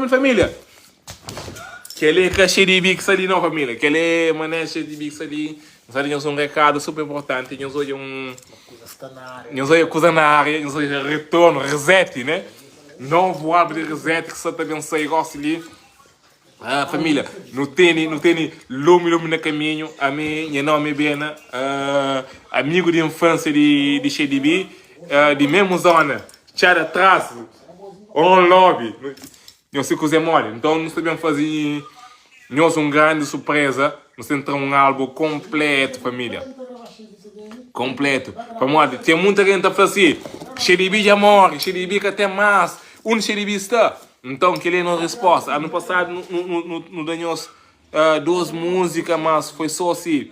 Família. Aquele cachê de Bix ali, não, família. Aquele manejo de Bix ali. Nós temos um recado super importante. Nós hoje coisa na área. Nós hoje retorno, reset, né? Novo álbum de reset que só também sai gosto ali. Família, não tem lume no caminho. A minha nome é Bena, amigo de infância de Shedibi, de mesma zona, tchau atrás, on lobby, não sei coisa mole. Então nós sabemos fazer uma grande surpresa, nós temos um álbum completo, família. Completo. Família, tem muita gente a fazer. Shedibi já morre, Shedibi que até mais, Shedibi está. Então, que ele não resposta. Ano passado, não ganhamos 2 músicas, mas foi só assim.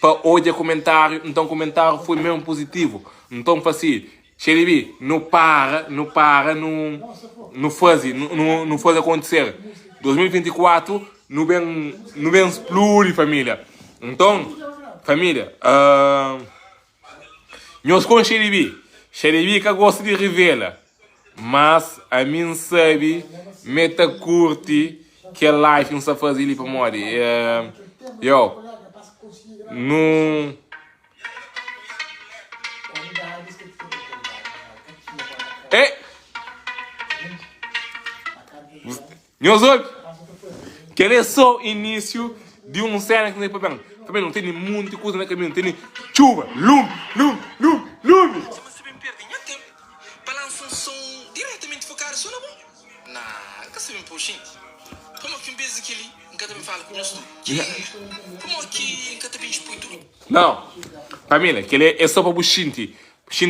Para hoje comentário, então o comentário foi mesmo positivo. Então, assim, Shedibi, não faz acontecer. 2024, não vem explodir, família. Então, família, nós com Shedibi que gosta de revela. Mas a mim sabe, meta curte que a live não está fazendo ali para morrer. Não. Meus olhos, que é só o início de cena que não é para também não tem muita coisa na caminho, tem chuva, lume. Não, família, que ele é só para o Shinti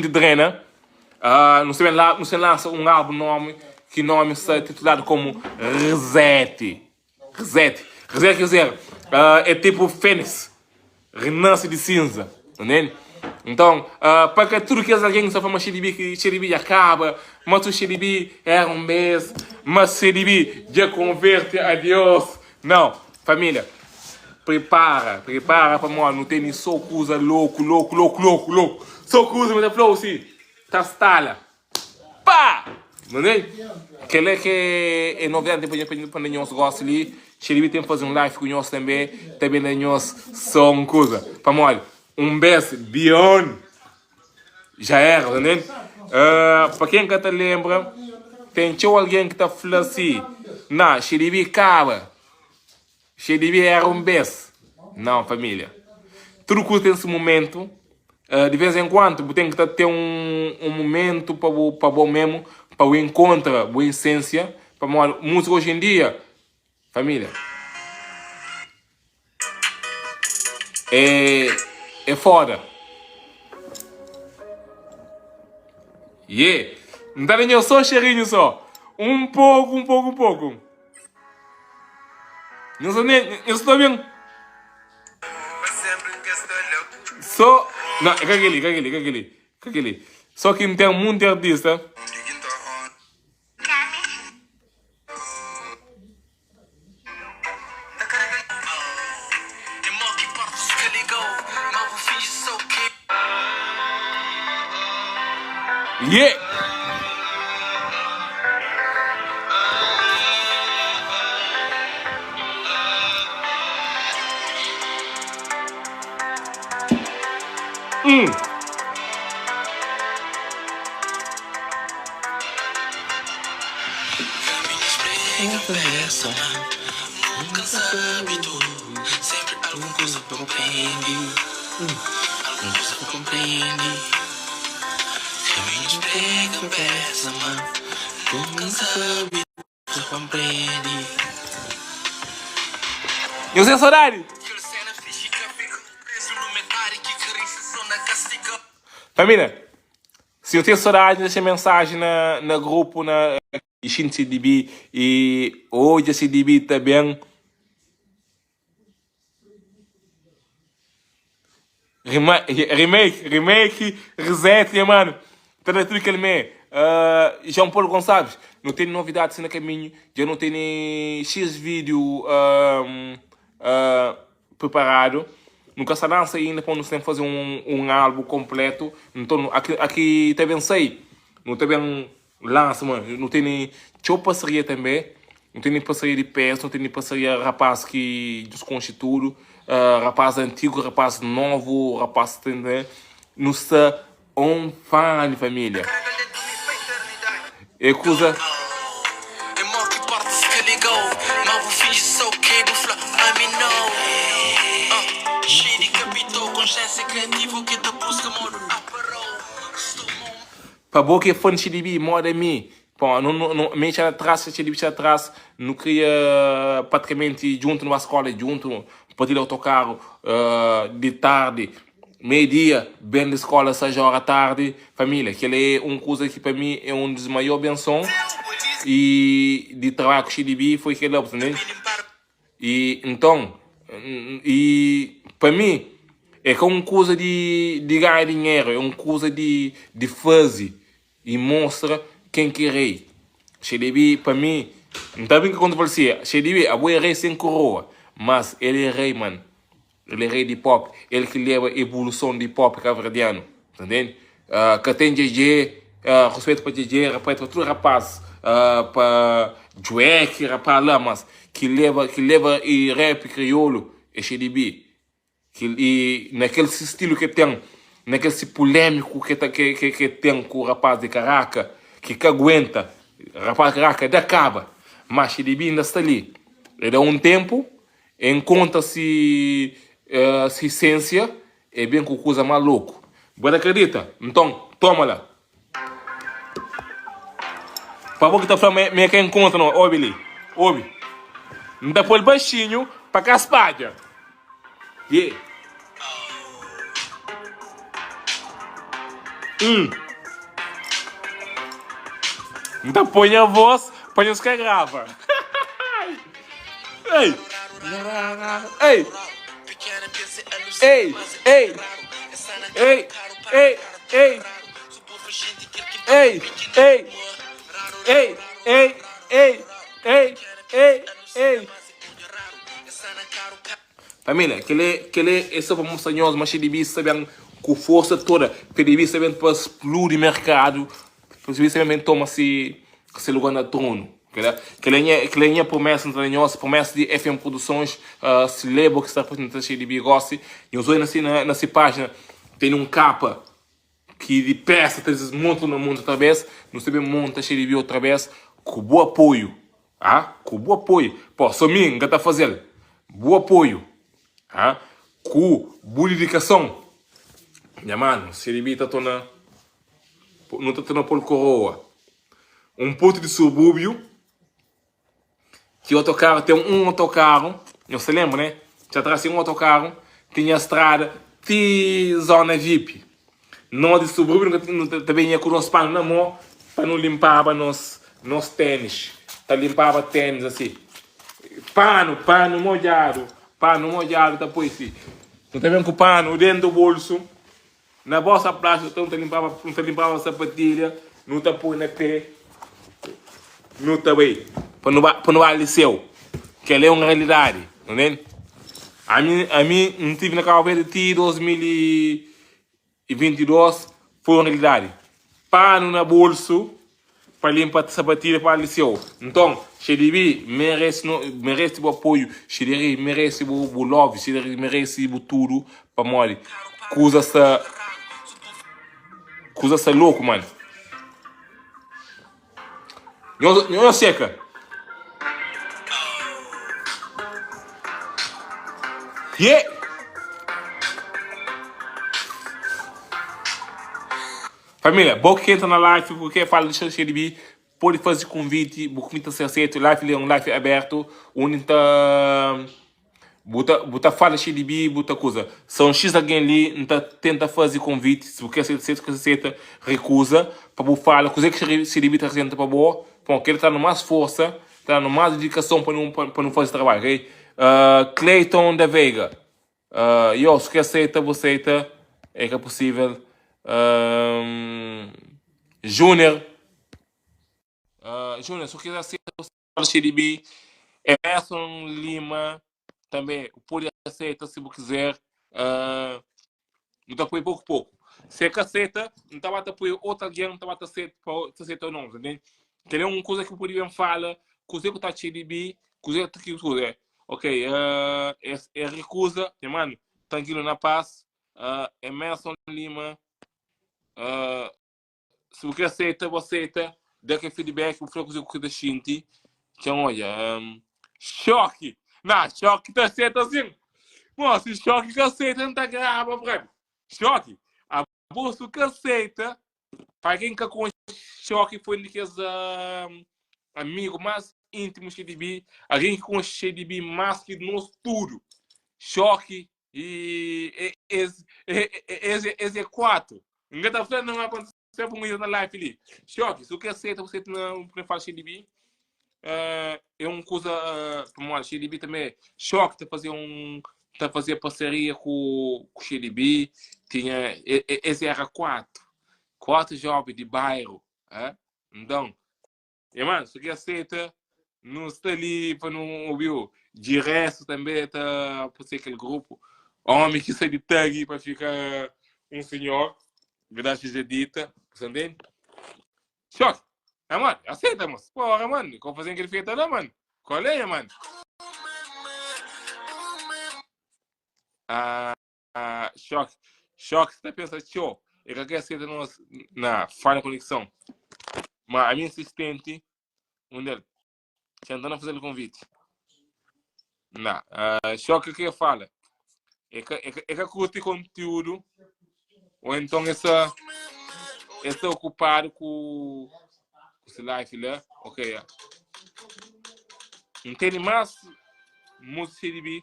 drena. Não se lança um álbum que nome está titulado como Reset. Reset quer dizer, é tipo Fênix, renasce de cinza, entende? Então, para que tudo que alguém só fala que Shedibi acaba, mas o Shedibi é um mês, mas Shedibi já converte a Deus. Não, família, prepara para nós, não tem só coisa louco. Só coisa, mas flow assim, tá stala. Pá! Não é? Aquele que é novidade para nós gostar ali, Shedibi tem que fazer um live com nós também nós só uma coisa. Para nós, um beijo beyond. Já era, não é? Para quem que te lembra, tem alguém que está falando assim, não, Shedibi acaba. Shedibi era um beijo. Não, família. Tudo que tem esse momento, de vez em quando, tem que ter um momento para o mesmo, para o encontro, a boa essência, para a música hoje em dia, família. É foda. Yeah. Não está nem só cheirinho só. Um pouco. Não estou bem. Só. Não, aquele. Só que tem muito artista. Yeah! Nunca sabe tudo, sempre alguma coisa compreende. Alguma coisa compreende. Caminhos pegam peça, mano. Nunca sabe, nunca compreende. Eu sei saudade! Família, se eu tenho saudade, deixa mensagem na grupo, na CDB e hoje a CDB também. Remake, reset, mano. Tudo aquele mês. João Paulo Gonçalves, não tem novidades no caminho, já não tem X vídeo preparado. Nunca se lança ainda para nós fazer um álbum completo. Então, aqui também sei. Não também lança, mano. Não tem parceria também. Não tem parceria de peças, não tem parceria rapaz que desconstitui, rapaz antigo, rapaz novo, rapaz também. Não sei fã de família. É coisa. Para boa que é fã de CDB, moda mim. Bom, não me atrás, CDB atrás, não queria praticamente junto numa escola, junto, para ir autocarro de tarde, meio-dia, bem da escola, 6 horas da tarde, família, que é uma coisa que para mim é um dos maiores benções e de trabalho com o CDB foi aquele lá, né? E então, para mim, é que uma coisa de ganhar dinheiro, é uma coisa de fazer e mostra quem que é rei. CDB, para mim, não está bem que quando eu falei assim, CDB, a boa é rei sem coroa, mas ele é rei, mano. Ele é rei de pop, ele que leva a evolução de pop cabo-verdiano, entendeu? Que tem GG, respeito para GG, respeito para todo rapaz, para Dweck, rapaz lá, mas que leva e rap crioulo, é CDB. E naquele estilo que tem, naquele polêmico que tem com o rapaz de Caraca, que aguenta, rapaz de Caraca da caba, mas CDB ainda está ali. Ele dá um tempo, encontra-se se essência, é bem com coisa maluco. Você acredita? Então, toma lá. Para você que está falando, me que encontra, não, ouve. Não dá por baixinho para caspada. Yeah. Então põe a voz, põe os que grava. Ei! Ei! Ei! Ei! Ei! Ei! Ei! Ei! Ei! Ei! Ei! Ei! Ei! Ei! Ei! Família, aquele é só para mostrar nós, mas CDB sabendo com força toda, CDB sabendo para explodir o mercado, CDB sabendo toma-se lugar no trono. Que é promessa entre nós, promessa de FM Produções, se lembra que está apresentando CDB gosta. E os olhos nessa página tem um capa que de peça, eles montam no mundo outra vez, não sabemos montar CDB outra vez, com bom apoio. Com bom apoio. Pô, só mim, que está fazendo. Bom apoio. Com boa dedicação. Minha mano, CDB está não está por coroa. Um ponto de subúrbio, que o autocarro tem um autocarro, não se lembra, né? Já atrás tinha um autocarro, tinha a estrada, tinha zona VIP. Nós de subúrbio também ia com o nosso pano na mão, para não limpar nos tênis. Para limpar tênis assim. Pano molhado, tá por assim. Não tem mesmo com o pano dentro do bolso, na bolsa plástica, não te limpava a sapatilha, não te põe na pé. Não está bem, para não vale seu, que ela é uma realidade, não é? A mim, não tive na Cabo de 2022, foi uma realidade. Pano na bolso, para limpar a sapatilha para o seu. Então, CDB merece o apoio, CDB merece o love, CDB merece o tudo, para morrer. Coisa louco, mano. Não seca. Yeah. Família, bom que entra na live, porque fala de CDB, pode fazer convite, o convite está certo, live é um live aberto, onde está Buta fala CDB, buta coisa. São X alguém ali, tenta fazer convite, se você aceita, recusa, para você falar, coisa que CDB está fazendo para boa, porque ele está no mais força, está no mais dedicação para não fazer trabalho, ok? Clayton da Veiga, se você aceita, é que é possível. Júnior Júnior, se quiser ser o XDB, Emerson Lima também pode aceitar se você quiser. Não apoio pouco. Se é que aceita, não está a apoiar outra alguém, não está a aceitar ou não, entende? Que é uma coisa que eu podia falar, coisa que está XDB, coisa que coisa. Ok, é recusa, mano, tranquilo na paz. Emerson Lima, se você aceita, você aceita. Dê aquele feedback, vou fazer coisa da Shinti. Então, olha, choque! Não, choque tá certo assim. Pô, se choque que aceita, não tá grave, pra mim. Choque! A bolsa que aceita, para quem que com choque foi um daqueles amigos mais íntimos que de alguém que com de mais que nós tudo. Choque e esse é quatro. Ninguém tá falando, não aconteceu com isso na live ali. Choque, se o que aceita, você não fala de é uma coisa, como o XDB também, choque de fazer parceria com o XDB, tinha, esse era quatro jovens de bairro, então, e mano, se que aceita, não está ali para não ouvir, de resto também está por ser aquele grupo, homem que sai de tag para ficar um senhor, verdade seja dita, entende? Choque! Mano, aceita, moço. Porra, mano. Como fazer aquele feito lá, mano? Qual é, mano? Choque. Choque, você tá pensando, show. Eu quero aceitar na falha conexão. Mas a minha assistente, onde ele, tentando fazer o convite. Não. Choque que fala. É que curte conteúdo. Ou então essa ocupado com esse live lá. Ok, não tem mais música CDB.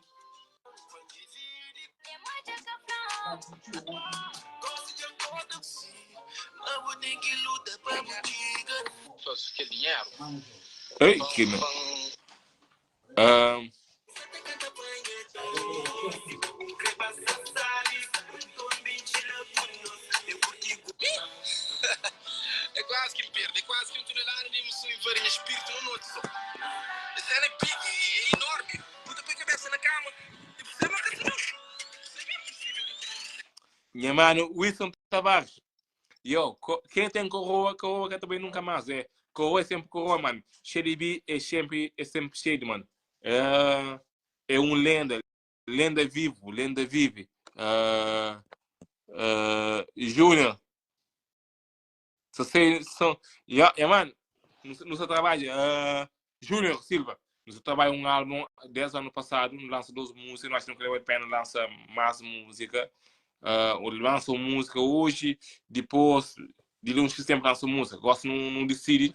Só que dinheiro. Ei, que não. É quase que perde, é quase que um tonelada de emoção e varinha espírito no noite só. Esse é big, é enorme. Puta põe a cabeça na cama e perceba que isso é impossível. Minha mano, Wilson Tavares. Yo, quem tem coroa que também nunca mais é. Coroa é sempre coroa, mano. XDB é sempre cheio, mano. É um lenda vivo, lenda vive. Júnior, se você são, mano, no seu trabalho, Júnior Silva, no seu trabalho um álbum 10 anos passado, lança 12 músicas, nós não queremos a pena lança mais música. Lança música hoje, depois de um sistema lança música. Gosto não decide,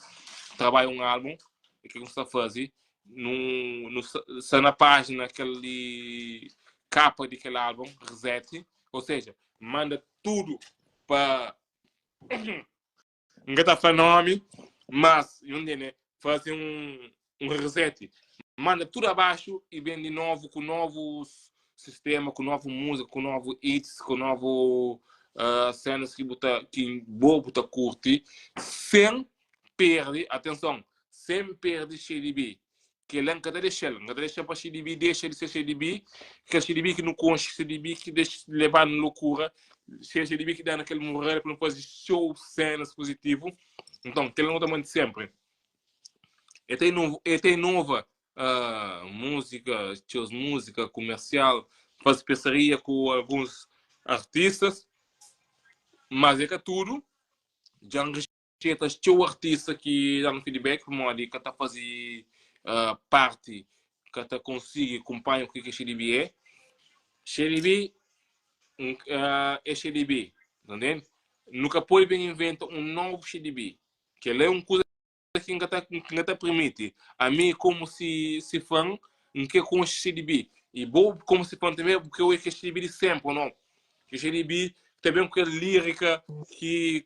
trabalha um álbum, o que você está fazendo, está na página, aquele capa daquele álbum, reset, ou seja, manda tudo para. Ninguém está falando nome, mas fazer um reset. Manda tudo abaixo e vem de novo com novos sistema, com novo música, com novo hits, com novo cenas que bobo tá curte, sem perder, atenção, sem perder XDB. Que ele nunca deixa para XDB, deixa de ser XDB, que é XDB que não concha XDB, que deixa de levar na loucura, XDB que dá naquele morrer para não fazer show, cenas positivo. Então, aquele não também de sempre. E tem nova música comercial, faz parceria com alguns artistas, mas é que tudo já rejeitas o artista que dá no feedback, como ali que está fazendo parte, que está conseguindo acompanhar o que XDB é. XDB é XDB, entendeu? Nunca pode bem inventar um novo XDB, que ele é uma coisa que te permite a mim como se fã que com o XDB e bom como se fã também porque eu é que XDB de sempre não que XDB também com a lírica que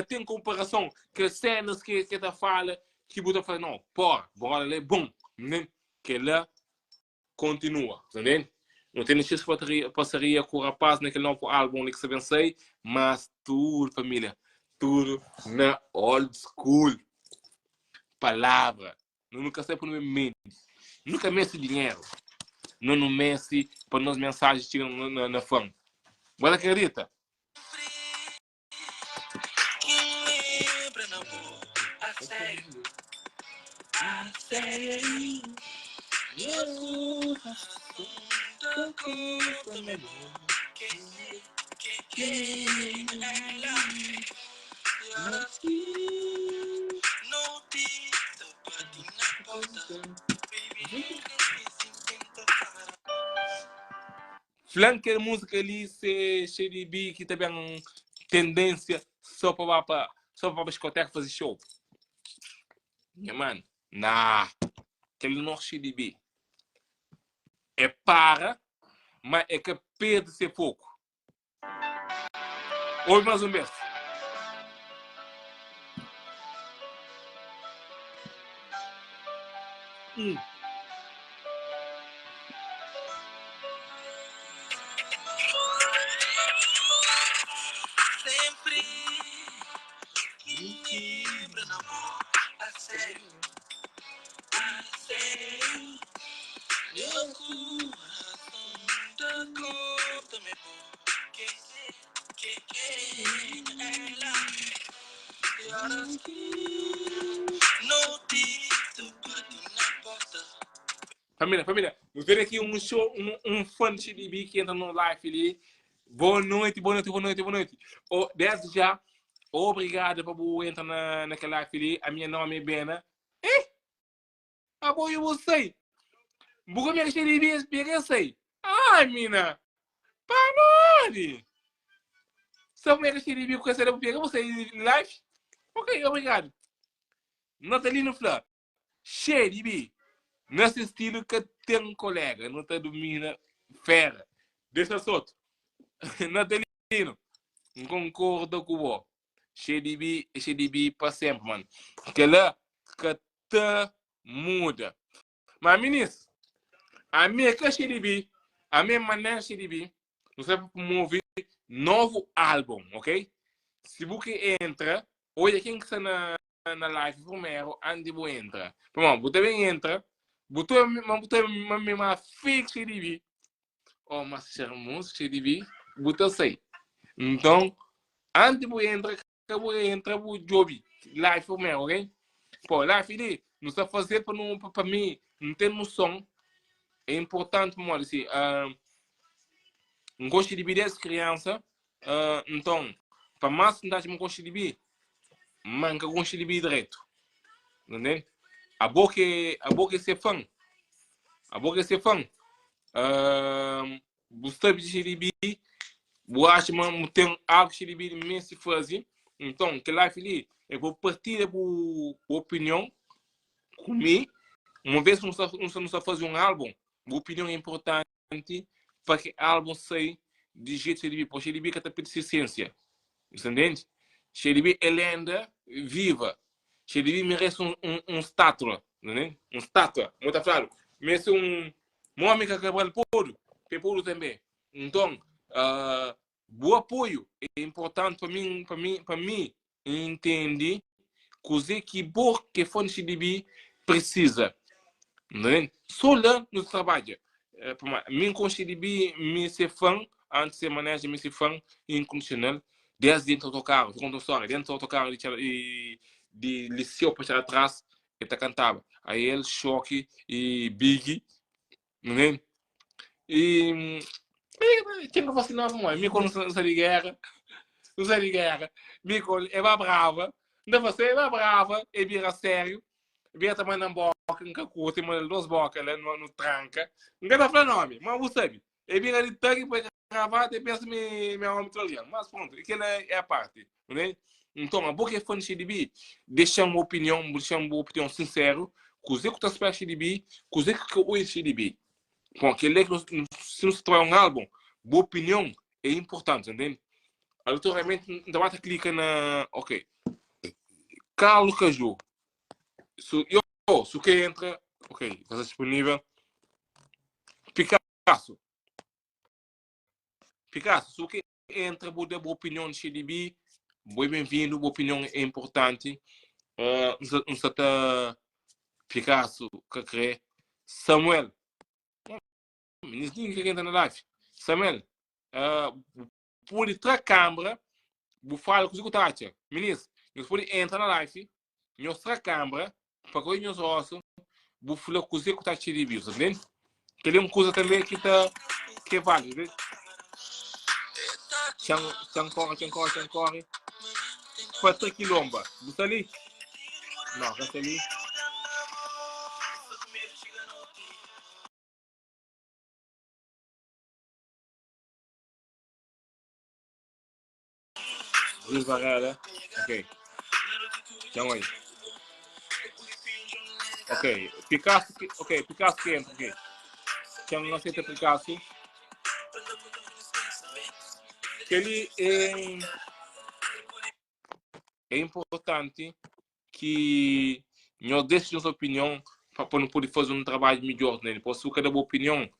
tem comparação que cenas que tá fala que buta fala não porra bora é bom né que ela continua entendeu não tem nenhuma parceria com o rapaz naquele novo álbum que se vencei mas tudo família tudo na old school. Palavra. Eu nunca sei por mente. Nunca mexe dinheiro. Não mexe para nós mensagens chegam na fã. Você acredita? Flanker música ali se xeribi que também tendência só para discoteca fazer show. Minha mano, aquele não xeribi. É para, mas é capaz de ser pouco. Ouve mais um vez. Sempre que me lembra na mão, a sério, meu coração da conta me que ela e horas que não dito bate na porta. Família, vou ver aqui um show, um fã de XDB que entra no live ali. Boa noite. Desde já, obrigado por entrar naquela live ali. A minha nome é Bena. Apoio você. Buga minha XDB, explica-se. Ai, mina. Parode. Se eu minha XDB com essa pega você live. Ok, obrigado. Natalino Flor. XDB. Nesse estilo que tem um colega, não te domina fera. Deixa só. Natalino, concordo com você. XDB para sempre, mano. Que lá que te muda. Mas, ministro, a minha que XDB, a minha maneira XDB, não sabe promover novo álbum, ok? Se você entra, olha quem que está na live primeiro, antes de você entrar. Bom, você também entra. Botou uma fake XDB. Oh, mas charmoso XDB. Botou sei. Então, antes de você entrar, você entra o job. Live primeiro, ok? Pô, live ali, não está fazendo para mim, não tem noção. É importante, mano, assim, um gosto de das crianças. Então, para mais não dar um gosto de bi, manca gosto de bi direito. Entendeu? A boca é ser fã. A boca é ser fã. Você de xiribi, eu acho que tem algo de xiribi imenso se fazer. Então, que lá, ali, eu vou partir da opinião comigo. Uma vez que não fazer um álbum, a opinião é importante para que o álbum saia de jeito xiribi. Porque xiribi que está perdendo essência. Entende? Xiribi é lenda viva. Xiribi merece um estátua. Entende? Um estátua. Muito claro. Merece um homem que acaba de pôr também. Então, o apoio é importante para mim entender coisa que boa que fã de XDB precisa. Né? Só lá no trabalho. Mim com XDB, me ser fã, antes de manejar, me ser fã incondicional, desde dentro do carro, conta história, dentro do carro de liceu para atrás, e tá cantava. Aí ele, Choque e Biggie, né? E tinha que vacinar mãe. Me quando não sai de guerra. Não sai de guerra. Me quando é brava. Não você é brava. É vira sério. Vira também na boca. Nunca curte. Mas duas bocas lá no tranca. Nunca dá para nome. Mas você sabe. É vira de tanque. Depois gravata. E pensa me homem italiano. Mas pronto. Aquela é a parte. Né? Então, a boca é fã de XDB. Deixa uma opinião sincera. Coisa que tu espera de XDB. Coisa que eu ouço XDB. Com aquele que se não se trabalha um álbum, boa opinião é importante, entende? Aleatoriamente, não basta clicar na. Ok. Carlos Caju. Se que entra. Ok, está disponível. Picasso. Se que entra, boa opinião de XDB. Muito bem-vindo, a opinião é importante. Não se está Picasso, que crê. Samuel, ninguém que entra na live. Samuel, por trás da câmera, vou falar com o Tacha. Ministro, nós podemos entrar na live, mostrar a câmera, para que nós ossos, vou falar com o Tacha de vídeo, entende? Que ele é uma coisa também que vale, entende? Chan corre. Patra quilomba. Você ali? Não, você ali. Luiz Varela. Ok. Então aí. Ok. Picasso que entra. Ok. Então não aceita Picasso. Que ele é importante que nós deixemos nossa opinião para poder fazer um trabalho melhor nele. Porque cada boa opinião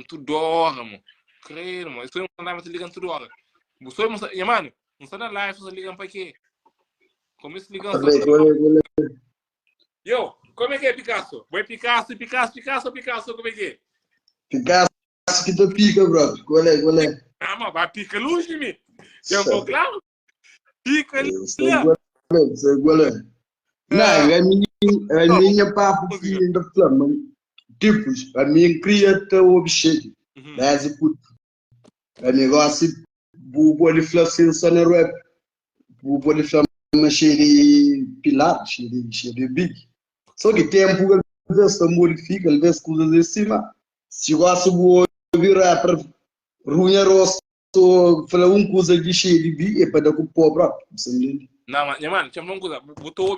tudo dorme. Creio, mas estou na live ligando toda hora. Você, mano, não está na live, você ligando para quê? Começa ligando. Yo, como é que é Picasso? Vai Picasso, como é que é? Picasso que tu pica, bro. Qual é? Ah, mas vai pica luz de mim. Tem um claro? Pica ali. Sei qual é. Não, a minha papo que ainda flama. Tipos, a minha cria teu objeto. Mas a negócio, o pode falar assim, só na web. O pode falar cheio de pilar, cheio de big. Só que tempo que às vezes modifica, às vezes coisas de cima. Se gosta de virar para ruim rosto, falar coisa de cheio de big, é para dar com o pobre. Não, mas, mano, tinha uma coisa. Botou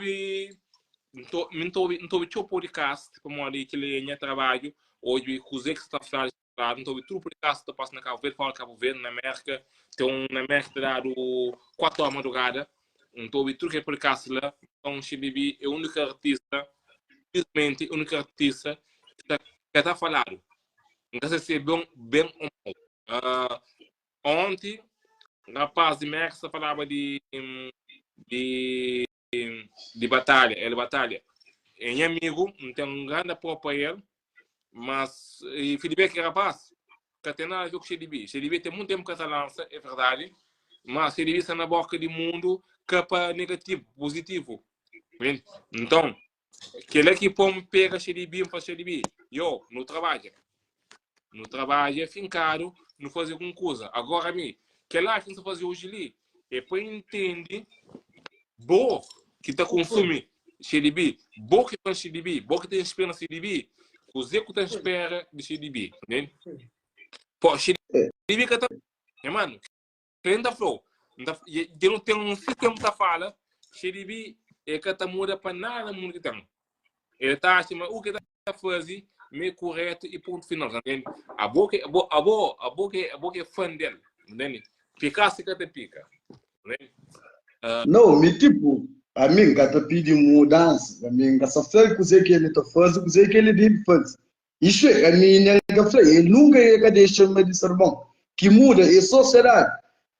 não estou vendo podcast, como ali que ele trabalho, hoje o que está falando, não estou vendo tudo podcast, estou passando na Cabo Verde, na América, tem na América dado 4 da madrugada, não estou vendo tudo que é podcast lá, então Chibibi é o único artista, simplesmente o único artista que está falando. Não sei se é bem ou mal. Ontem, o rapaz de América falava de batalha, ele batalha. É amigo, não tem um grande apoio para ele, mas Felipe que é rapaz, que tem nada a ver com o Xeribi. Xeribi tem muito tempo que essa lança, é verdade, mas Xeribi está na boca do mundo capa negativo, positivo. Então, aquele que pega Xeribi para Xeribi, eu, no trabalho, é fincado, não fazer alguma coisa. Agora, a mim, que lá que você fazer hoje ali, é para entender boa que está consumindo CDB, boa que está CDB, boa que tem espera CDB, o Zé que tem espera de CDB, né? Pô, CDB que está, mano, quem tá falou, de não ter um sistema que fala, CDB é que está muda para nada mundo que tem. Ele está achando o que está fazendo meio correto e ponto final, entende? A boca é fã dele, entende? Picar se que te pica, entende? Não, me tipo, a mim que tá pedindo mudança, a mim que só faz coisa que ele está fazendo, coisa que ele deve fazer. Isso é, a mim nunca falei, ele nunca é que deixa de ser bom. Que muda é sociedade.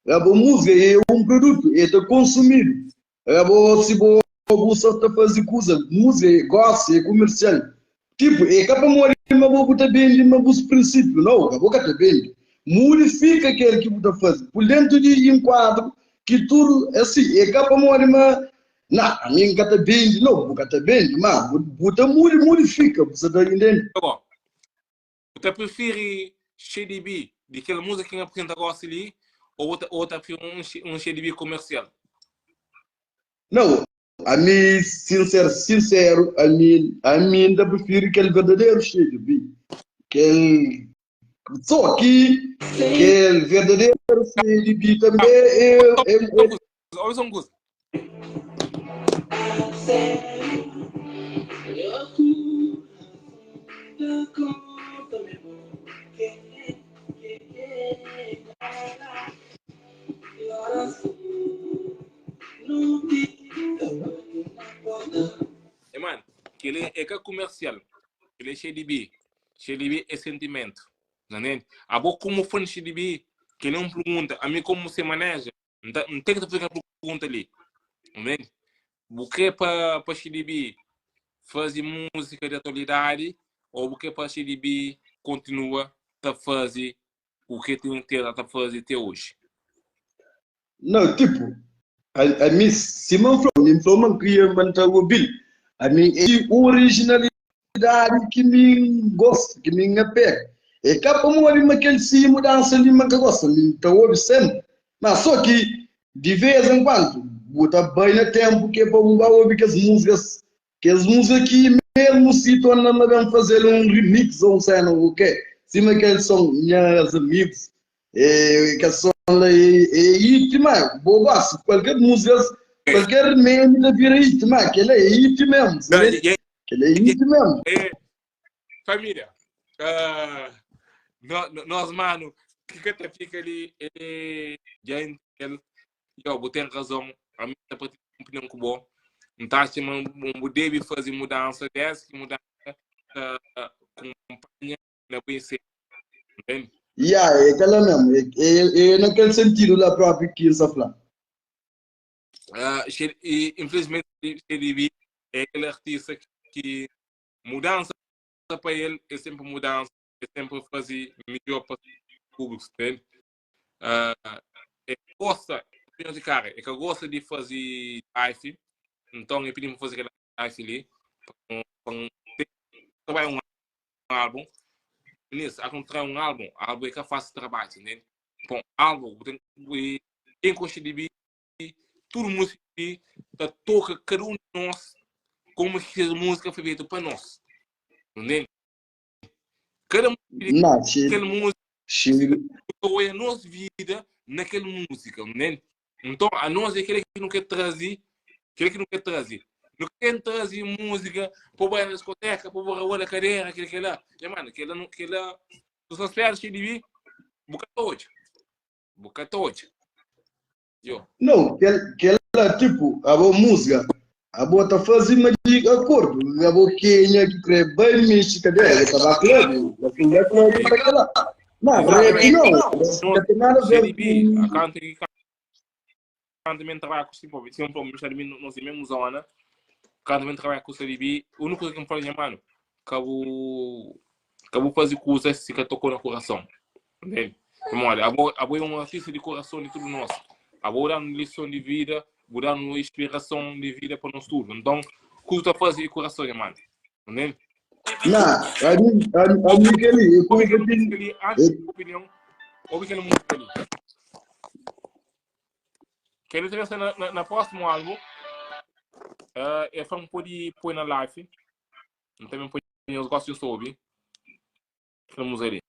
A música é um produto, é de consumido. Se você está fazendo coisa, música é gosto, é comercial. Tipo, é que para morrer, mas vou estar bem, mas os princípios, não, a boca está bem. Modifica aquele que você está fazendo. Por dentro de enquadro, que tudo assim, é capa morre, mas não, a minha gata bem, não, o gata bem, mas você modifica, você está entendendo? Você prefere CDB, daquela música que apresenta agora ali, ou você prefere um CDB comercial? Não, a mim, sincero, a mim ainda prefiro aquele verdadeiro CDB, aquele só que aquele verdadeiro CDB também Olha só uma coisa. Mano, que ele é comercial, ele é CDB. CDB é sentimento, entende? A boa como fã de CDB, que ele não pergunta, a mim como se maneja, não tem que fazer aquela pergunta ali, entende? O que é para CDB fazer música de atualidade ou o que é para CDB continua a fazer o que tem que a fazer até hoje? Não, tipo, a mim, se não for uma cria o bil, a mim, é originalidade que me gosta, que me apega. É capa mo ali naquele se mudança ali que gosta, então ouve sempre. Mas só que, de vez em quando, bota bem no tempo que é para ouvir que as músicas que mesmo se tornam a fazer um remix ou um cena, o quê? Cima que eles são minhas amigos, que são hit, mas bobaço, qualquer música, qualquer meme da vira hit, mas aquele é hit mesmo, aquele é hit mesmo. Família, nós, mano, que até fica ali, já entendo, eu tem razão, a minha opinião que bom, então acho que eu deve fazer mudança dessa, que mudança companhia, não conhecer, entende? É aquela mesmo, é naquele sentido da própria que está falando. Infelizmente, ele é aquele artista que mudança para ele é sempre mudança, é sempre fazer melhor para o público, entende? É que gosta, opinião de cara, é que eu gosto de fazer live, então eu pedi-me fazer aquela live ali, para trabalhar um álbum, nisso, a encontrar um álbum é que eu faço trabalho, entende? Bom, álbum, tem coxa de tudo música que toca cada um de nós, como que a música foi feita para nós, entende? Cada música tocou a nossa vida naquela música, entende? Então, a nós é aquele que não quer trazer, não quer trazer música para o na discoteca, para o rua da cadeira, aquele lá. E, mano, aquele lá, tu só espera de vir, boca hoje. Não, aquela tipo, a boa música, a boa tá fazendo de acordo, a boa Kenya que crê bem mística dela, que tava claro, a filha claro para aquela. Mas rap não, não tem nada a ver com... A canto também trabalha com o se um problema está não sei mesmo zona, canto também trabalha com o CDB, a única coisa que me fala, mano, acabou fazer coisas assim que tocou no coração, entende? Olha, a boa é um artista de coração de tudo nosso. A boa dá uma lição de vida, vou dar uma inspiração de vida para nós tudo. Então, custa fazer de coração, mano. Entende? Não, a mim que ele, eu ouvi aquela música ali, antes da opinião, ouvi aquela música ali. Quero dizer na próximo álbum, é para poder pôr na live, também pôr os gostos sobre, aquela música ali.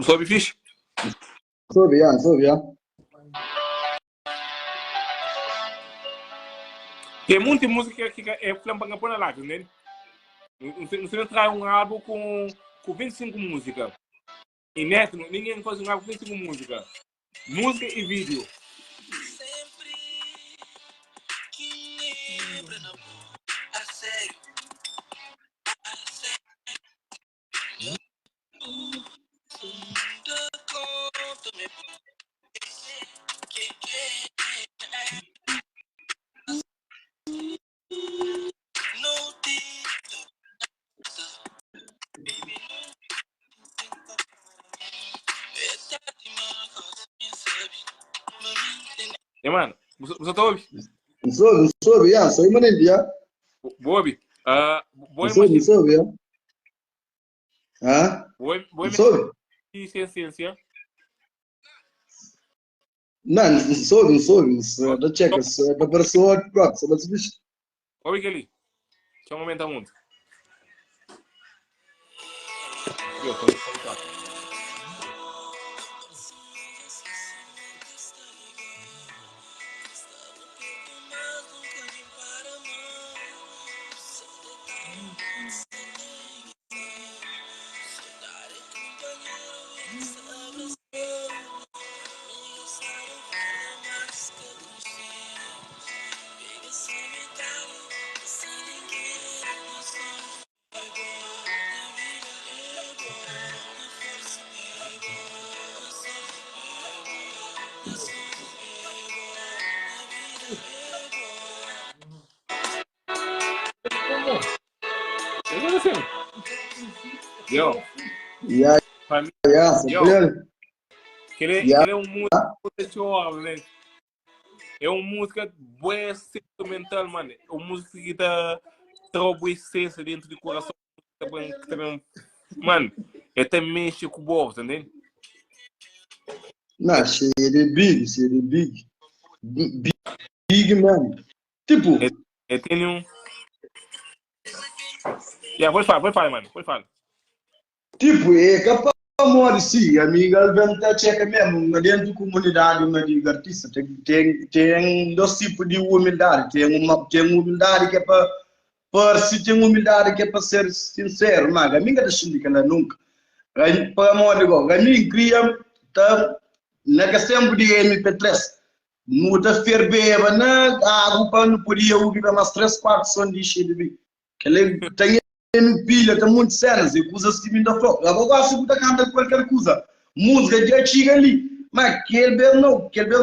Soube, fixe? Soube, já. Tem muita música que é para pôr na live, né? Você traz um álbum com 25 músicas. E neto, ninguém faz um álbum com 25 músicas. Música e vídeo. Sempre que lembra na boca, a sério. E mano, você tá ouvindo? Soube, já, saiu uma dia. Bobi, Soube, já. Ah? Soube? Ciência. Não, soube, da checa, da pessoa que pronto, só mas bicho. Ouve ali. Que é um momento muito. Eu tô Yo, Yeah, família. yeah, Yo, sempre. Yeah. ele é um música né? É uma música boa sentimental, mano. É uma música que dá boa essência dentro do coração. Mano, até mexe com o bolso, entende? Não, cheio de big. Big, mano. Tipo, É tem um. Yeah, pode falar, mano. Pode falar. tipo, é capaz de sim, amiga, vem da checa mesmo, mas dentro da comunidade, uma de artista, tem dois tipos de humildade. Tem humildade que é para se tem humildade que é para ser sincero, mas a minha da síndica nunca. Para amor de Deus, a minha cria, tá, na questão de MP3, muita ferveva, na água para não podia ouvir umas 3, 4 sons de xerife. Que ele tem pilha, tem muitas cenas, e coisas que me dão fogo. Eu gosto de cantar qualquer coisa, música de antiga ali, mas aquele belo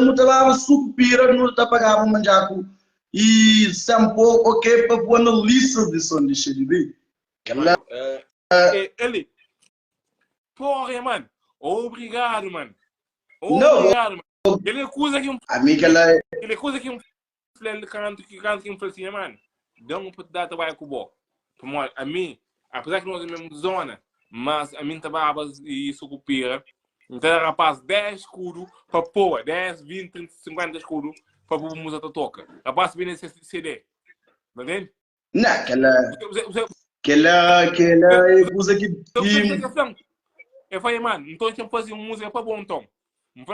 não estava supira, não estava pagando manjaco, e sempre ok para pôr na lista de som de xerife. Mano, ele, porra, mano. Obrigado, mano. Não, Obrigado, mano. Ele acusa que um. amiga, ela é. Ele acusa que um. Ele canta que um assim, mano. Dá uma oportunidade de trabalhar com o Bo. A mim, apesar que nós temos a mesma zona, mas a mim trabalha e sucupira. Então, rapaz, 10 escudos para pôr, 10, 20, 30, 50 escudos para pôr música da toca. Rapaz, vem nesse CD. Não entende? Não, Você aquela é coisa que. eu falei, mano, então tinha que fazer uma música para bom tom. Não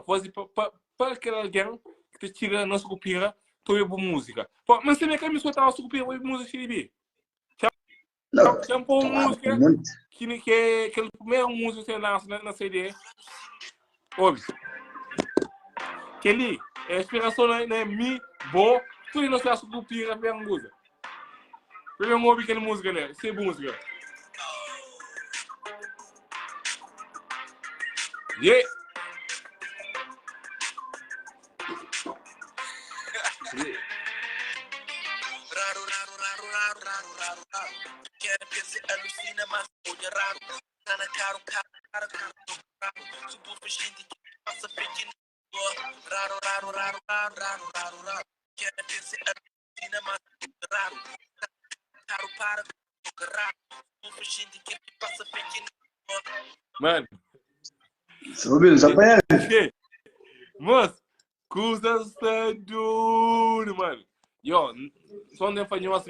fazer para aquele alguém que te tira na sucupira, tu ouve boa música. Mas também que a minha escutar sucupira, ouve música xiribi. Não, Tinha uma música muito. que é a primeira música que você lança na CD. Ouve. Que ali, a inspiração não é mi, bo, tu não sei a sucupira, vem a música. Eu ouvi aquela música, né? Sem música. Yeah. Raro, raro, raro, raro, raro, raro, raro. Quero ver se alucina, mas olha raro. Tá na cara, cara, raro. Subo fugindo que passa pequeno. Raro, raro, raro, raro, raro, raro, raro. Quero ver se alucina, mas raro. Caro para, raro. Subo fugindo que passa pequeno. Mano. Soube, já apanha. Moço, coisas está duro, mano. Yo, só não foi nós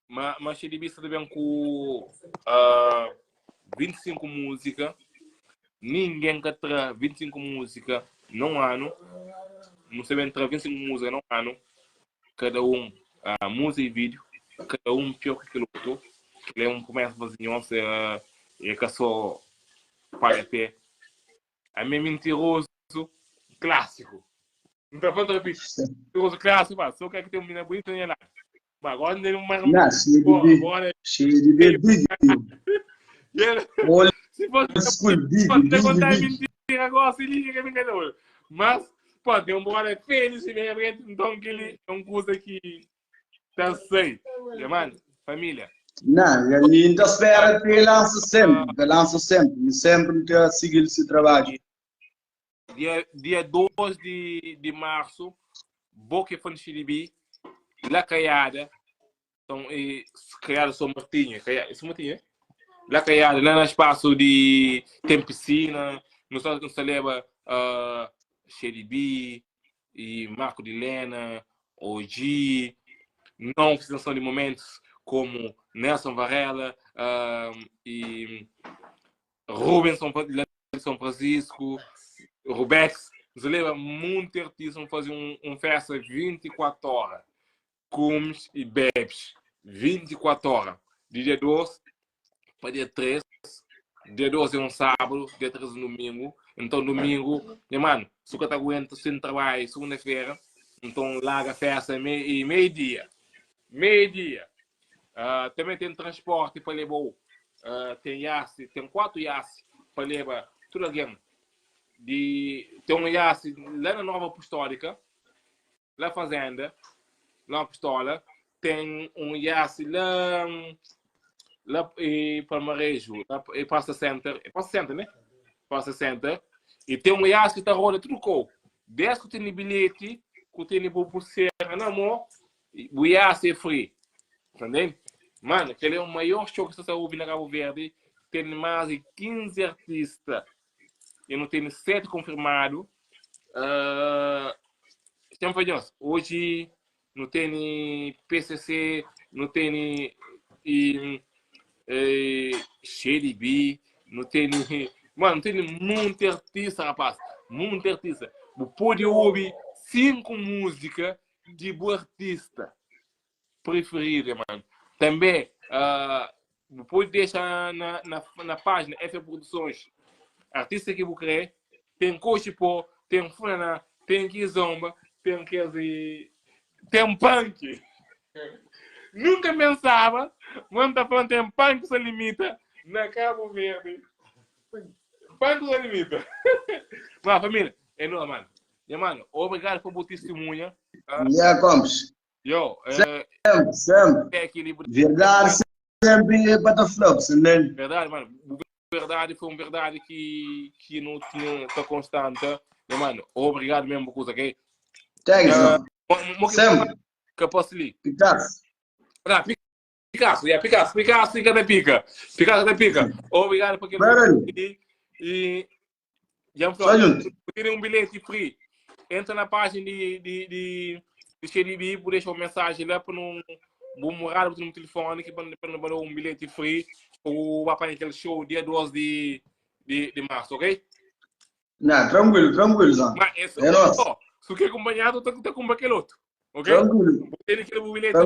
uma xeribista também com 25 músicas. Ninguém que traz 25 músicas num ano. Não sei bem, traz 25 músicas num ano. Cada um, música e vídeo. Cada um pior que o outro. Que é um começo a fazer, é que só para pé. A mim mentiroso clássico. Não está falando repetir. Mentiroso clássico, mas só que tem um menino bonito nem nada. Mas agora não tem um mais. Não, cheio de big. Olha, se fosse contar mentira agora, se liga que me enganou. Mas, pô, tem um bora feliz e de repente, então que ele é um coisa que está sem. Mano, família. Não, a gente espera que ele lance sempre que a seguir esse trabalho. Dia 2 de março, Boca Fonte Xiribi, La Caiada, então, Caiada São Martinho, São Martinho, La Caiada, lá no espaço de tem piscina, nos celebra Xiribi, e Marco de Lena, Oji, não são de momentos como Nelson Varela e Rubens São Francisco, Rubex, nos leva muito artista fazer festa 24 horas, comes e bebes 24 horas, de dia 2 para dia 3, dia 12 é um sábado, dia 13 é um domingo, então domingo, mano, se o cara aguenta sem trabalho, segunda-feira, então larga a festa meio-dia. Também tem transporte para levar, tem 4 iassi para levar tudo alguém. Tem um iassi lá na Nova Apostólica, lá Fazenda, Nova Pistola, tem um iassi lá em Palmarejo, lá em Passa Center, né? Passa Center, e tem um IAS que está roda tudo com. Desde que tem bilhete, que tem pulseira na mão, o IAS é free. Entendeu? Mano, aquele é o maior show que você está ouvindo na Cabo Verde. Tem mais de 15 artistas. Eu não tenho 7 confirmados. Hoje não tem PCC, não tem Shady B, não tem. Mano, não tem muito artista, rapaz. Muito artista. Pode ouvir 5 músicas de boa artista preferida, mano. Também, pode deixar na página F Produções. Artista que eu criei. Tem Cochipó, tem Fana, tem Kizomba, tem punk. Nunca pensava, quando tá falando tem punk se limita na Cabo Verde. Punk se limita. Mas família, é nóis, mano. E, mano, obrigado por botar testemunha. Compres. Yo, Sempre. é equilíbrio. Verdade sempre para o flop, né? Verdade, mano. Verdade foi uma verdade que não tinha tão constante. E, mano, obrigado mesmo por coisa, ok? Thanks, mano. Sempre. Que eu posso ler? Picasso. Picasso, fica da pica. Picasso da pica. Obrigado por aquele e já tem um bilhete free. Entra na página de Xeribi, por deixar uma mensagem lá para não morar no telefone que para não um bilhete free ou para aquele show dia 12 de março, ok? Não, tranquilo, Zan. Mas é nosso. Se quer acompanhado, tá com aquele outro, ok? Tranquilo. Tem aquele bilhete,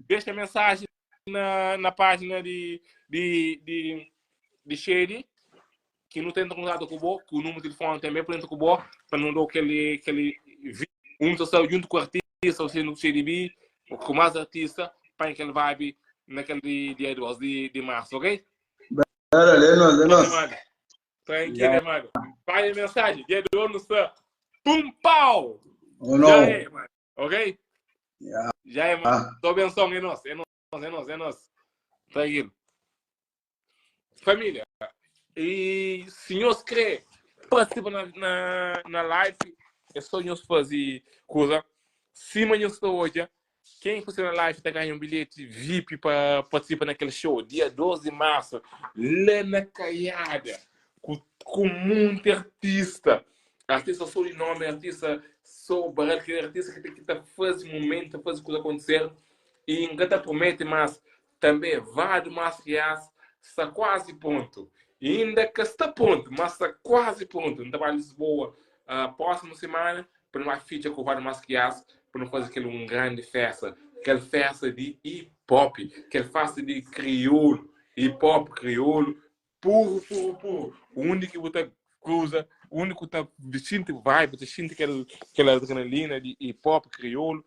deixa a mensagem na página de Shady, que não tem contato com o Bo, que o número de telefone também por dentro com o Bo, para não dar aquele só junto com o artista, ou seja, no Shady com mais artista, para aquele vibe naquele dia 12 de março, ok? É nosso. Tranquilo, mano. Vai a mensagem, dia 12 no céu. Pum, pau! Não. Já é, mano. Ok? Yeah. Já é, mano. Tô benção, é nosso. Tranquilo. Família, e se nós queremos participar na live, é só nós fazer coisa. Se amanhã estou hoje, quem for na live está ganhando um bilhete VIP para participar naquele show, dia 12 de março, lá na Caiada, com muito artista. Artista só de nome, artista só barato, que artista que está fazendo momento, faz coisa acontecer. E ainda promete, mas também vários mais que está quase pronto. E ainda que está pronto, mas está quase pronto. Então, para Lisboa, próxima semana, para uma ficha com vários mais que para não fazer aquele um grande festa. Aquela festa de hip-hop, aquela festa de crioulo, hip-hop, crioulo, puro. O único que você cruza, o único que está vestindo vibe, vestindo aquela adrenalina de hip-hop, crioulo.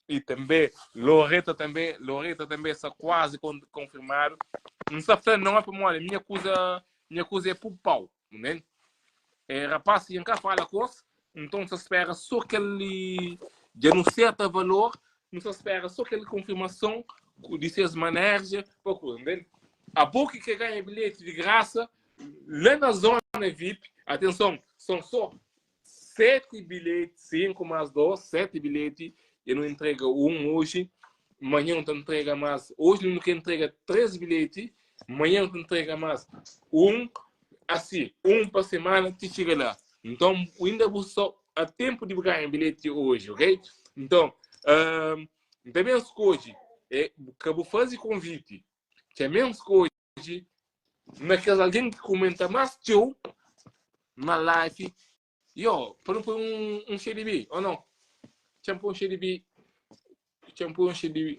E também, Loreta também está quase confirmado. Não está falando, não é para mim, minha coisa é para o pau, né? Rapaz, se nunca fala coisa, então se espera só que ele de um certo valor, não se espera só aquela confirmação de seus maneiras, pouco, né? A pouco que ganha bilhete de graça, lá na zona VIP, atenção, são só 7 bilhetes, 5 mais 2, 7 bilhetes. Eu não entrego um hoje, amanhã não entrega mais. Hoje não entrega 3 bilhetes, amanhã não entrega mais um, assim, um para semana te chega lá. Então, ainda vou só a tempo de ganhar bilhete hoje, ok? Então, também as coisas, que eu vou fazer convite, que é menos coisa, naqueles alguém que comenta mais teu na live, para não pôr um Xeribi, ou não? Shampoo Xeribi.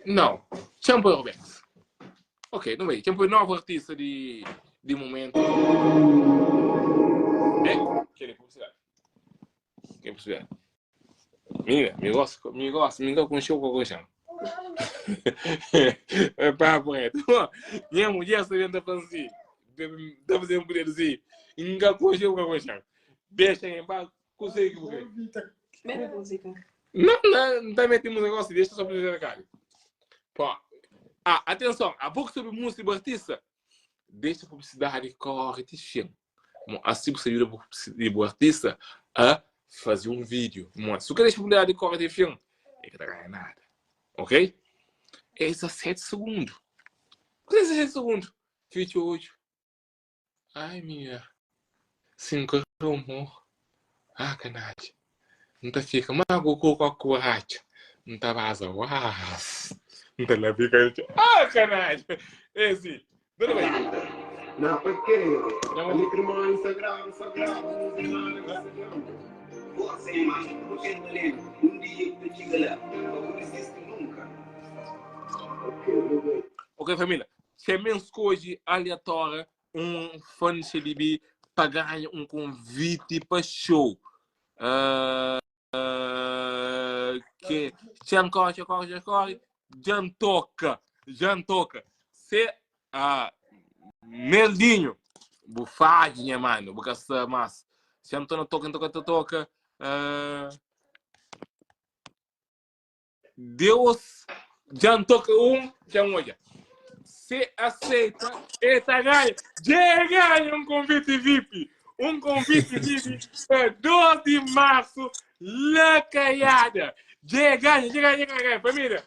Não. Shampoo Roberto. Ok, não bem. Shampoo é novo artista de momento. Querem publicidade? Querem publicidade? Me gosto com show com coisa. É para correto. Minha mulher se vende para assim. Dá fazer um poder assim. Ainda com show com coisa. Deixa em paz. Consegue porque. Mesma música. Não também temos um negócio deste só para dizer, cara. Pô. Atenção, a pouco sobre música e artista. deixa a publicidade correr de filme. Assim você ajuda o artista a fazer um vídeo. Se você deixa a publicidade correr de filme, é que não ganha nada. Ok? É 17 segundos. 17 segundos. 28. Ai, minha. 5 amor. Ah, canagem. Não tá fica. Mago com a coragem. Não tá vaza. Não tá lá fica. Ah, canagem. Esse. Tudo bem. Não, porque ali que no Instagram. Você imagina porque não lembra. Dia que chega lá. Não existe nunca. Ok, família. Se me escolhe aleatória fã de CDB para ganhar convite para show. Que corre. Jantoca. Se Meldinho. Bufadinha, mano. Porque mas se eu não toca. Deus jantoca já olha. Se aceita, eta ganha. Ganha convite VIP. Convite VIP para 2 de março, La Caiada. Ganha, família.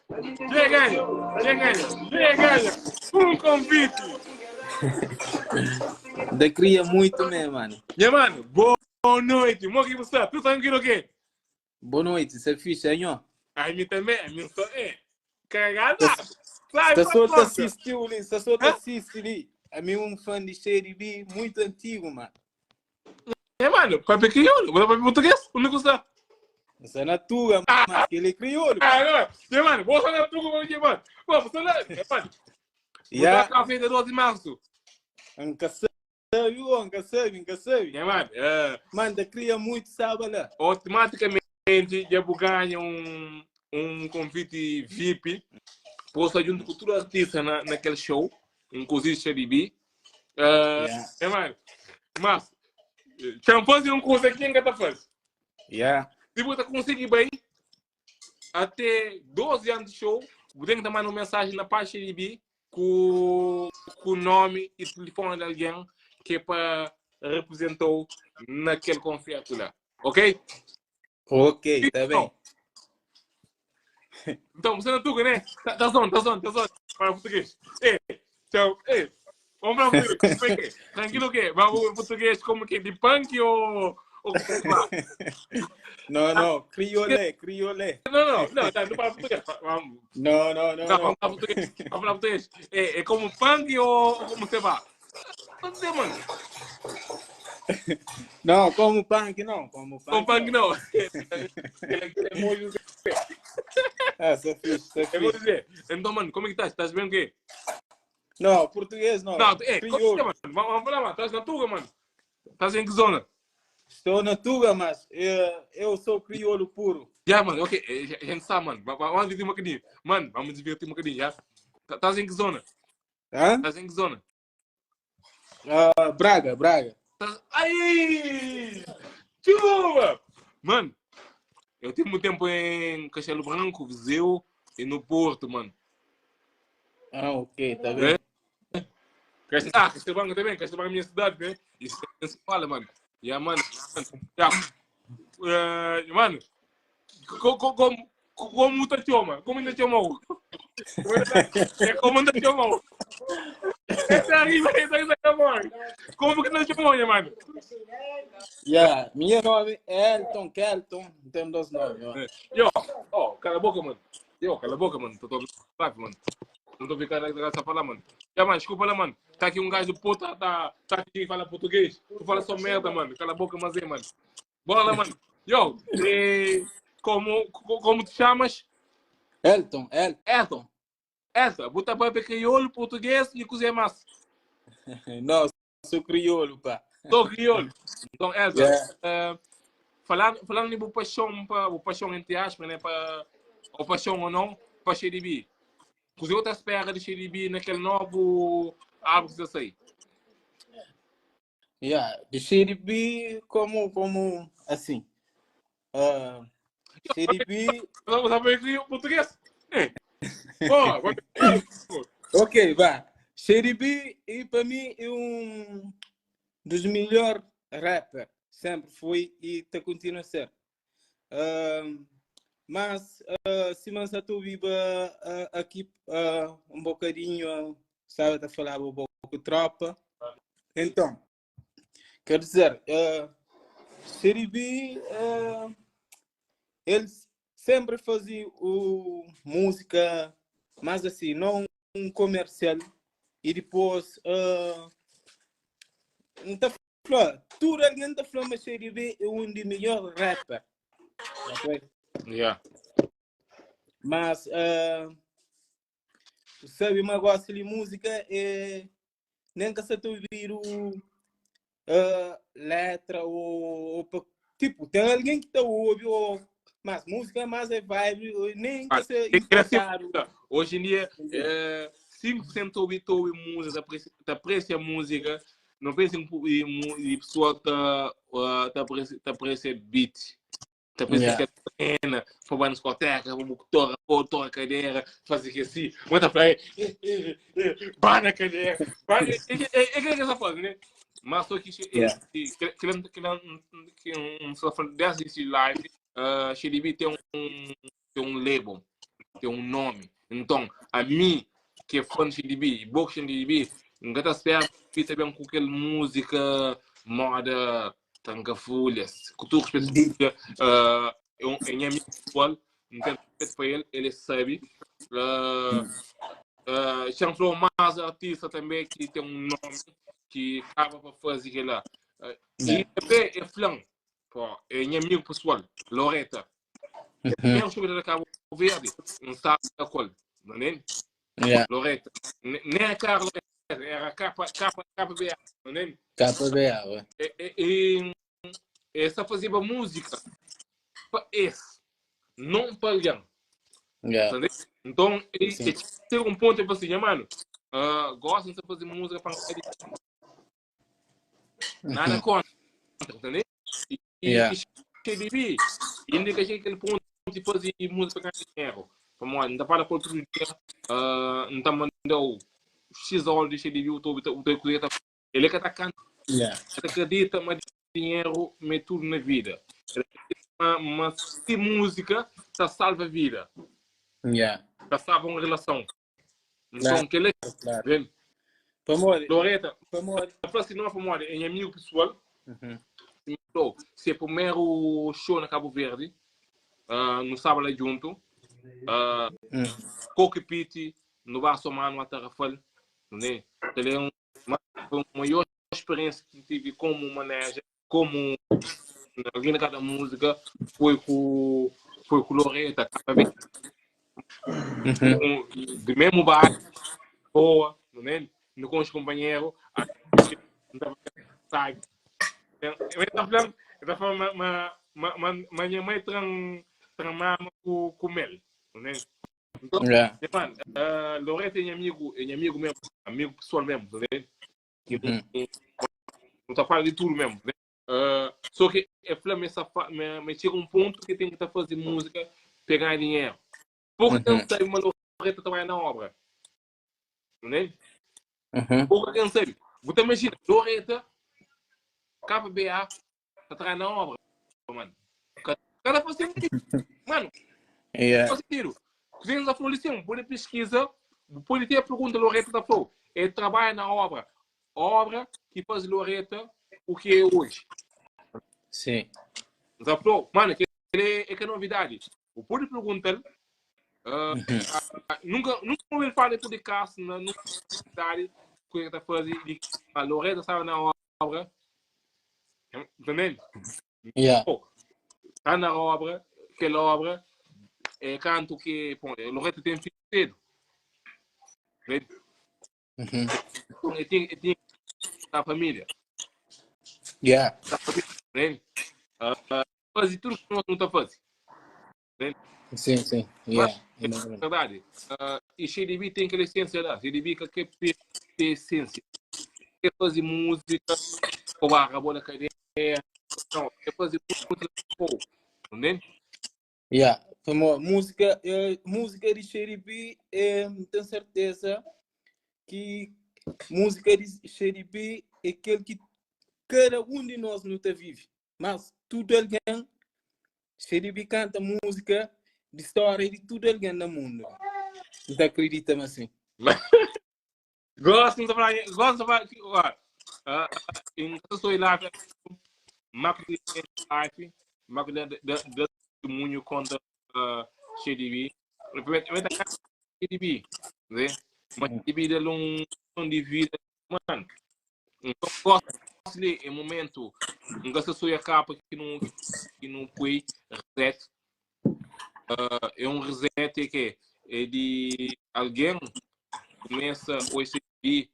Ganha. Convite. Cria muito mesmo, mano. Mano, boa noite. Como que você está? Tudo tranquilo aqui? Boa noite, você é fixe, hein, ó? Ai, me também. Me só cagada. Você só assistiu ali, você só assiste ali. A mim fã de CDB muito antigo, mano. Mano, para crioulo. Para português, onde você está? Você é na tua, mano, que ele é crioulo. Não, mano, vou falar tudo com você, mano. Pô, você lá, mano. Já. Vou café de 12 de março. Nunca sabe. Mano, mano, cria muito, sabe lá. Automaticamente, já vou ganhar convite VIP. Posso junto com todo artista naquele show, inclusive CDB. Mano, mas, já fazer curso aqui em Catafaz. Se você conseguir bem, até 12 anos de show, você tem que mandar uma mensagem na página CDB com o nome e telefone de alguém que é para representar naquele concerto lá. Ok? Ok, tá bem. Então, você não é tuga, né? Tá zona. Para português. Tchau. Vamos para português. Como é que é? Tranquilo o quê? Vamos para português como que? De punk ou Não. Criolé. Não, tá, não para português. Vamos. Não. Vamos para português. É como punk ou como você vai? Não sei, mano. Não, como punk não. Como punk não. É muito. Você é fixe. Eu vou dizer. Então, mano, como é que estás? Estás bem o quê? Não, português não. Não, crioulo. Mano. Vamos falar, mano. Estás na Tuga, mano. Estás em que zona? Estou na Tuga, mas eu sou crioulo puro. Mano, ok. A gente sabe, mano. Vamos divertir um bocadinho. Mano, vamos divertir um bocadinho, já? Estás em que zona? Estás em que zona? Braga. Ai! Chuva! Mano, eu tive muito tempo em Castelo Branco, Viseu e no Porto, mano. Ok, tá bem. Castelo Branco também. Castelo Branco é minha cidade, né? Isso não se fala, mano. Mano. Mano, como tá chama? Como ainda chamou? Como ainda chamou? Essa arriba, como que não chamou, mano? Meu nome é Kelton. Tem 2 nomes. Cala a boca, mano. Tô live, mano. Não tô ficando a falar, mano. Mano, desculpa lá, mano. Tá aqui gajo puta, tá aqui fala português. Tu fala só merda, mano. Cala a boca, mas mano. Bora lá, mano. Como te chamas? Elton. Bota para crioulo, português e cozinha massa. Não, sou crioulo, pá. Sou crioulo. Então, falando de paixão entre aspas, né? Ou paixão ou não, para CDB. Você outra espera de CDB naquele novo álbum que você de CDB como assim. CDB. Vamos saber que português? Ok, vá. Shady B, e para mim, é um dos melhores rappers. Sempre foi e está continua a ser. Mas, se nós estou viva aqui um bocadinho, sabe, a falar um pouco de tropa. Então, quer dizer, Shady B, eles sempre faziam música, mas assim, não um comercial. E depois, então, tudo alguém está falando, mas Shady B é um dos melhores rappers. Okay? Yeah. Mas, sabe, uma gosto de música é nem que se tu ouvir letra tipo, tem alguém que está ouvindo, mas música mais é vibe, nem que se importar. Hoje em dia, 5% ouve música, aprecia música, não pensa em pessoa que aprecia beat. Tá pensando que é pena, foi na discoteca, toca a cadeira, faz assim, manda pra ele, vai na cadeira, vai, é que essa fase, né? Mas só que não só falando desse live, Shady tem um label, tem um nome. Então, a mim, que é fã de Shady B, boca de Shady B, não está esperando que também com aquela música, moda, tanca folhas, cultura específica, em amigo pessoal, não tem respeito para ele sabe. Chanflou mais artista também que tem um nome que acaba para fazer aquilo lá. E também é flan, é amigo pessoal, Loreta. Mesmo que ele acaba verde, não sabe a cor, não é? Loreta. Nem a cara Loreta, era a capa BA, não é? Capa BA, e essa fazia música para esse, não para alguém. Então, tem um ponto para assim, mano, gostam de fazer música para nada contra, entendeu? E Shady indica que aquele ponto de fazer música para ganhar dinheiro. Como não dá para outro dia, não está mandando X horas de Shady B, ele é que está cantando. Ele acredita, mas dinheiro é tudo na vida. Mas se música, está salva a vida. Está salva uma relação. Então, que ele é. Loreta, a próxima não é para é amigo pessoal. Se é o primeiro show na Cabo Verde, no sábado lá junto, Coque Piti, no Bar Somar, no Atarrafal, né? Ele é uma maior experiência que tive como manager, como alguém de cada música, foi com Loreta, do mesmo bar, boa, né? No com os companheiros, sabe? Eu estava falando, mas minha mãe tramava com ele, né? Então, Loreta é amigo mesmo, amigo pessoal mesmo, né? Não está falando de tudo mesmo, né? Só que é flama me chega um ponto que tem que estar fazendo música, pegar dinheiro. Pouco tempo sabe uma Loreta trabalha na obra, né? Pouco tempo sabe. Você imagina, Loreta, KPBA, está trabalhando na obra, mano. Cada faz mano, faz tiro. Você já falou assim, pode pesquisa, pode ter a pergunta Loreta da Flow. Ele trabalha na obra que faz Loreta o que é hoje. Sim. Já falou, mano, que é novidade. O pode perguntar, nunca ouvi falar de podcast na cidade que ele está fazendo, a Loreta estava na obra, entendeu? Está na obra, aquela obra, é canto que, bom, Loreta tem filho cedo. Então, ele tem a família. Fazer tudo que nós não estamos fazendo. Sim. Mas, é verdade. E Shady B tem aquela essência lá. Shady B quer ter essência. Quer fazer música, ou a bola cadeia. Não, quer fazer música. Entende? Música de Shady B, tenho certeza que música de Xeribe é aquele que cada de nós não tá vive. Mas tudo alguém, Xeribe canta música de história de tudo alguém no mundo. Você acredita assim? Gosto de falar, em sua live, marco de live, marco de testemunho contra CDB. Primeiro da CDB, né? Mas CDB de um de vida, mano. Então, gosto de em momento, um gasto sua capa que não foi reset. É um reset que é de alguém começa a receber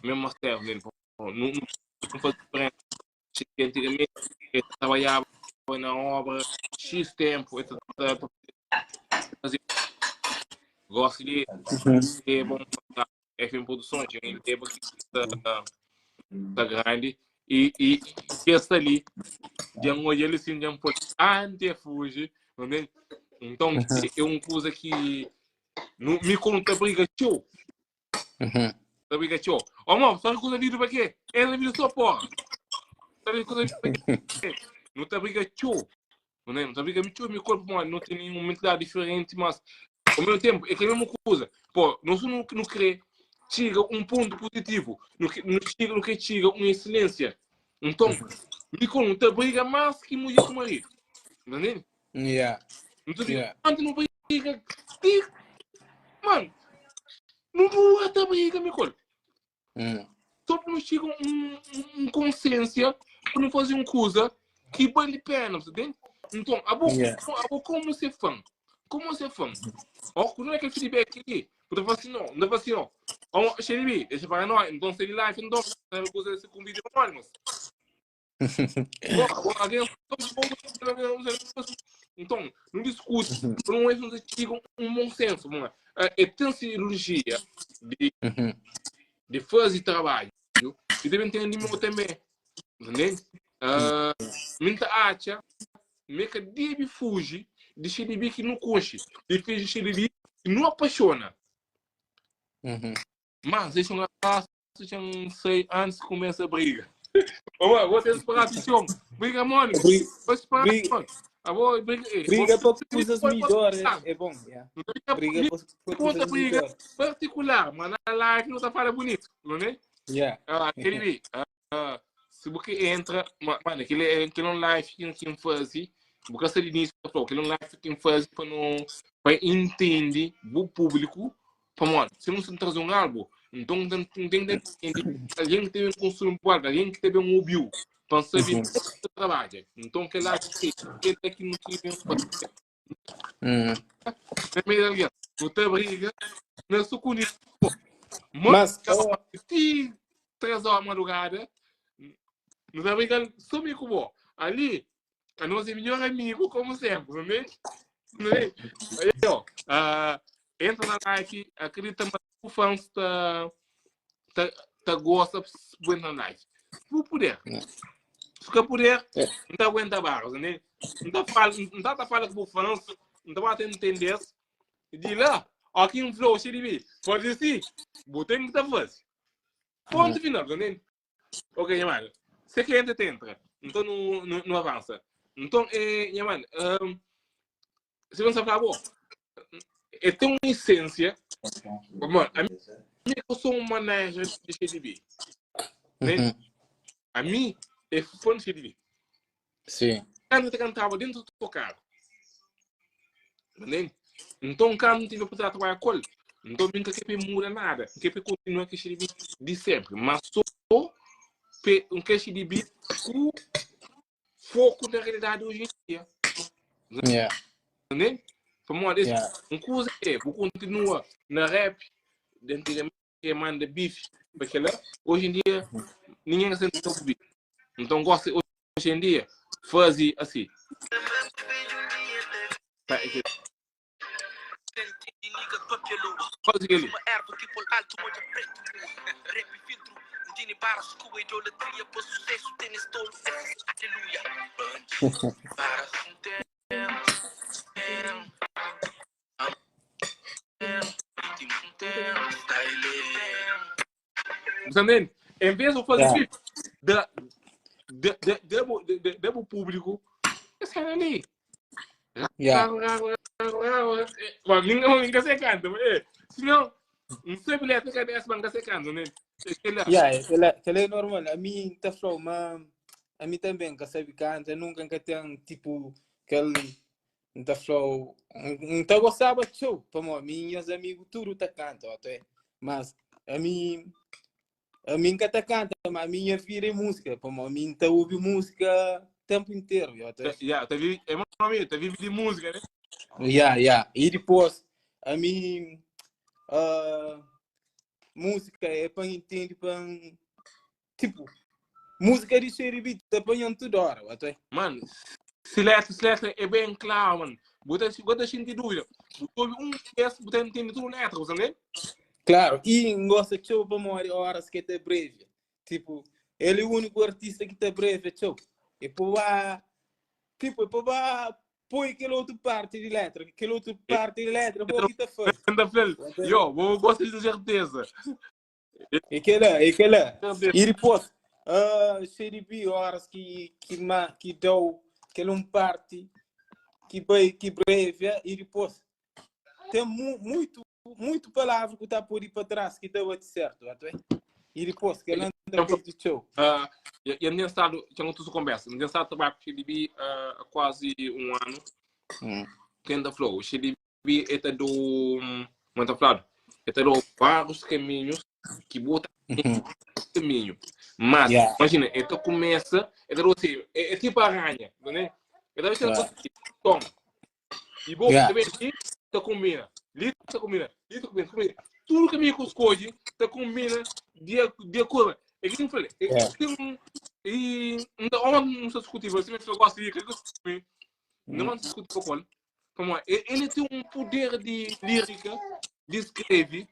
mesmo a serve, não faz diferença. Antigamente, eu trabalhava na obra X tempo, eu fazia, gosto de ter bom FM Produções, eu lembro que está grande, e essa ali, de um olho assim, de um pouco antefuge, então é uma coisa que não me conta briga, tio. Briga, tio. Ó, mano, sabe coisa vídeo para quê? Ela vídeo só porra. Sabe coisa vídeo para quê? Não tá briga, tio. Não tá briga, tio, meu corpo, mano, não tem nenhuma mentalidade diferente, mas ao mesmo tempo, é que é a mesma coisa. Pô, nós não queremos chega um ponto positivo, não chega uma excelência. Então, Nico não tá briga mais que mulher com marido. Entendeu? Yeah. Não tá briga, não briga. Mano, não vou até briga, meu corpo. Só para nos chega consciência para não fazer uma coisa que vale a pena, entende? Então, como ser fã? Como ser fã? Ó, quando é que o feedback aqui? Porque eu falo assim, não falo assim, não. Ó, Xeribe, deixa para nós, então se ele live, então, não é coisa com vídeo anônimos. Então, não discute, não é que chega um bom senso, mano. É tem cirurgia de fazer trabalho. E devem ter animal também. Entendeu? Muita acha, meca deve fugir de xeribi que não coxe. De fez xeribi que não apaixona. Mas deixa uma classe, já não sei, antes começa a briga. Vou ter que esperar atenção. Briga, mano. Vou esperar, mano. Briga para coisas melhores é bom. Yeah. Briga para coisas melhores. Particular, mas na live não está falando bonito, não é? Yeah. Xeribi, se você entra, mano, aquele é um live que faz, porque se início aquele um live que faz para entender o público, para mano, se não se traz um álbum, então tem que entender alguém que teve um consumo público, alguém que teve um review, para saber que trabalha. Então que lá que é que não tem primeiro alguém, não tem briga, não é só com isso. Mas 3 horas da madrugada, não tá brincando sumi com o ali, a nossa melhor amigo, como sempre, não é? Não é? Aí, ó, entra na live, acredita que o fãs tá gosta de na live. Por poder. Se poder, não tá aguenta barras, né? Não tá falando com o fãs, não tá batendo entender. E diz lá, aqui um flow, xeribi, pode dizer, botei que tá fazendo. Ponto final, né? Ok, mano. Você que entra, então não avança. Então, mano, se você falar, bom, tem uma essência, mano, a mim eu sou um manager de XDB, né? A mim é fã de XDB. Sim. Quando eu cantava dentro do carro, né? Então, quando eu tive para trabalhar com ele, então nunca que muda nada, que continua com XDB de sempre, mas só um XDB com foco na realidade hoje em dia. Yeah. Né? Um coisa é, vou continuar na rap, de antigamente que manda bife, porque lá, hoje em dia, ninguém sente o bife. Então, gosta hoje em dia, fazer assim. Faz aquele. Uma erva que por alto, molha preto. Rap e filtro. Dini barras com a idolatria. Por sucesso, tênis tolo. Aleluia. Para um tempo. entendendo? Em vez de fazer Yeah. do público, essa era ali. Yeah. Mas ninguém se canta, senão, não sei bilhete que desse, mas se canta, né? Yeah, aquela é normal. A mim tá flow, mas a mim também, que sabe canta, nunca que tem tipo aquele tá flow, não tá gostava de show, para minhas amigos tudo tá canta, até. Mas a mim que tá canta, mas a minha vida é música, para mim tá ouve música o tempo inteiro, até. Yeah, tá vive de música, né? Yeah. E depois a mim música é para entender para tipo música de série beat tá apanhando tudo hora, até. Mano, silêncio é bem claro, mano. Bota sentir dúvida. Bota peço, bota entender tudo letra, você entende? Claro, e gosta de show para morrer horas que é breve. Tipo, ele é o único artista que tá breve, show. E para tipo, para põe aquela outra parte de letra, vou que tá feito. Yo, vou gostar de certeza. Aquela. E depois, CDB, horas que deu aquela parte que breve, e depois tem muito palavra que está por ir para trás que deu certo, até. E depois, que ela anda feito show. Eu nem estado, tinha muito conversa, nem estado trabalhando com o CDB há quase um ano. Tenda flow, o CDB é do, muito falado, é do vários caminhos que botam caminho. Mas, imagina, então começa, é tipo a aranha, né? Eu deve ser toma. E bom, também aqui, tá combina. Lito tá combina. Tudo que me cuscoje, tá combina de acordo. É que eu falei, e não se discutir, você me gosta de que não se discute com ele. Como ele tem um poder de lírica, de escrever.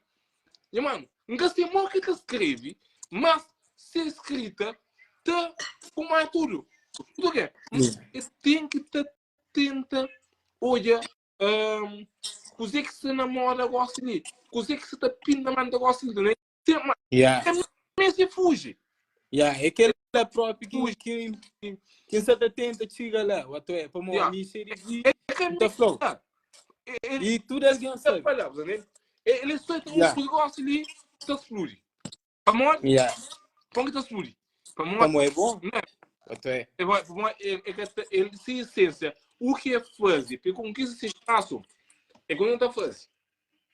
E, mano, nunca sei mal que escreve, mas se escrita, tá como é tudo. Tudo que é. Tem que tenta, olha, coisa que se namora gosta de, coisa que se tá pinta manda gosta de, né? Mas se fuge. Aquele próprio que você tenta chegar lá, até, para mim, seria de flow. E tudo é que sabe. Ele só tem um negócio ali, que explode. Amor? Como que explode? Como é bom? Até. Ele se essência, o que é fazer, porque com que se faz, é quando está fazendo.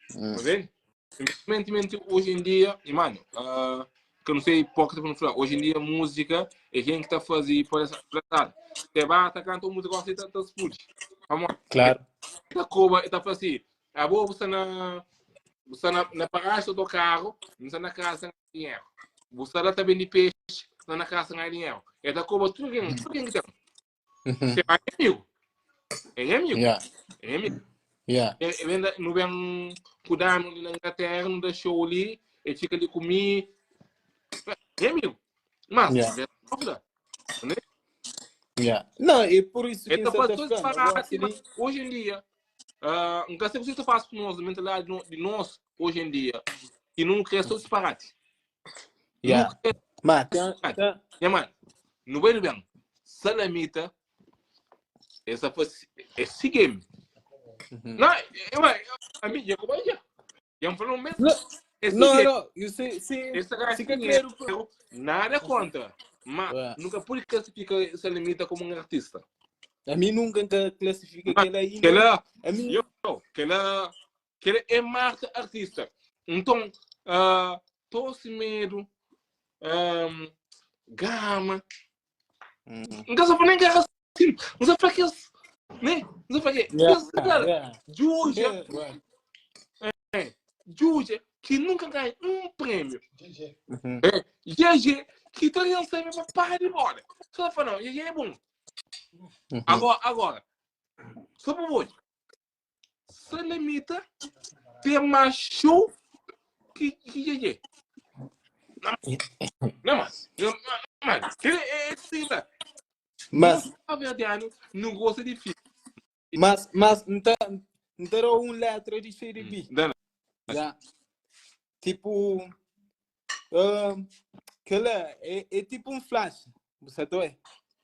Tá vendo? Infelizmente, hoje em dia, e mano, que eu não sei pouco tempo no falar, hoje em dia, música é quem que está fazendo por essa platada. Você vai estar cantando música, você está explode. Vamos. Claro. Está fazendo. A boa você na paragem do carro, você na casa sem dinheiro. Você lá também de peixe, na casa sem dinheiro. É da Cuba, tudo que tem. Você vai amigo. É amigo. É amigo. Não vem cuidando na Inglaterra, não deixou ali, ele fica ali comigo. É amigo. Mas, não, é por isso que você está ficando. Hoje em dia, nunca sei o que você faz com nós, a mentalidade de nós, hoje em dia, e não cresceu disparate. Mas, mano, não vai bem. Salamita, essa foi esse game. Não, a mídia, como é que é? Eu falo mesmo. Não, eu sei, nada contra, mas nunca pude classificar essa limita como um artista. A mim nunca classifica que ela que é mais artista. Então, tosse medo, gama, não se nem guerra assim, não se faz que né? Não se faz que Juja que nunca ganha um prêmio. GG que todo mundo sabe para parar de embora. Só falando, GG é bom. Agora, só por hoje. Se limita ter mais show que GG. Não, mas é assim, né? Mas a verdade não gosta de filme. Mas não letra de CDB. Tipo, que lá é tipo um flash, você tá é?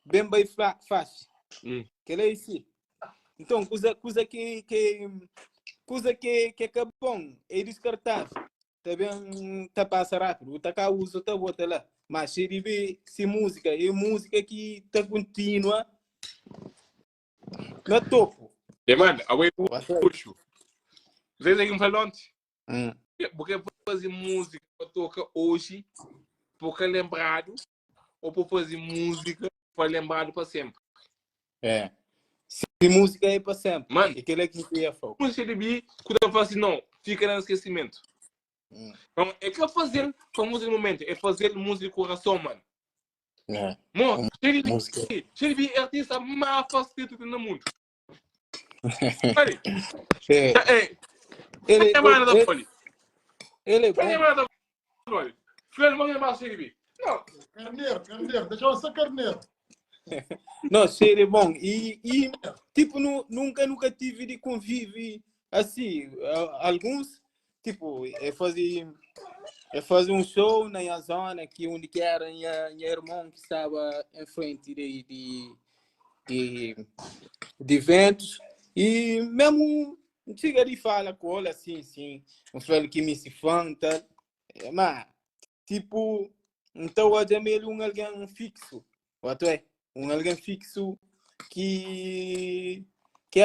Bem flash, que lá é assim. Então, coisa que é bom, é descartável. Também tá passa rápido, tá cá usa, tá bota lá. Mas se música, é música que tá contínua na topo. E, mano, agora eu Você- puxo. Vocês aí que me falam ontem? Hum. Porque fazer música para tocar hoje, porque é lembrado, ou para fazer música para lembrado para sempre. É. Se música é para sempre. Mano, E que é que ia falar. música de bi, quando eu faço assim, não, fica no esquecimento. Então, é que eu fazer para música no momento, é fazer música de coração, mano. É. Mano, Música. cheio de artista mais fácil no mundo. Olha, É. é mais da folha. Ele é bom. É mais da folha. Filho, não é mais cheio de bi. Não. Carneiro, deixa eu ser carneiro. Não, cheiro é bom. E tipo, nunca tive de convívio assim. Alguns, tipo, fazer um show na minha zona, que onde que era minha irmão que estava em frente de eventos. E mesmo chega de falar com ele assim, sim, um filho que me se fanta. Mas, tipo, então hoje é meio alguém fixo. Wato é? Alguém fixo que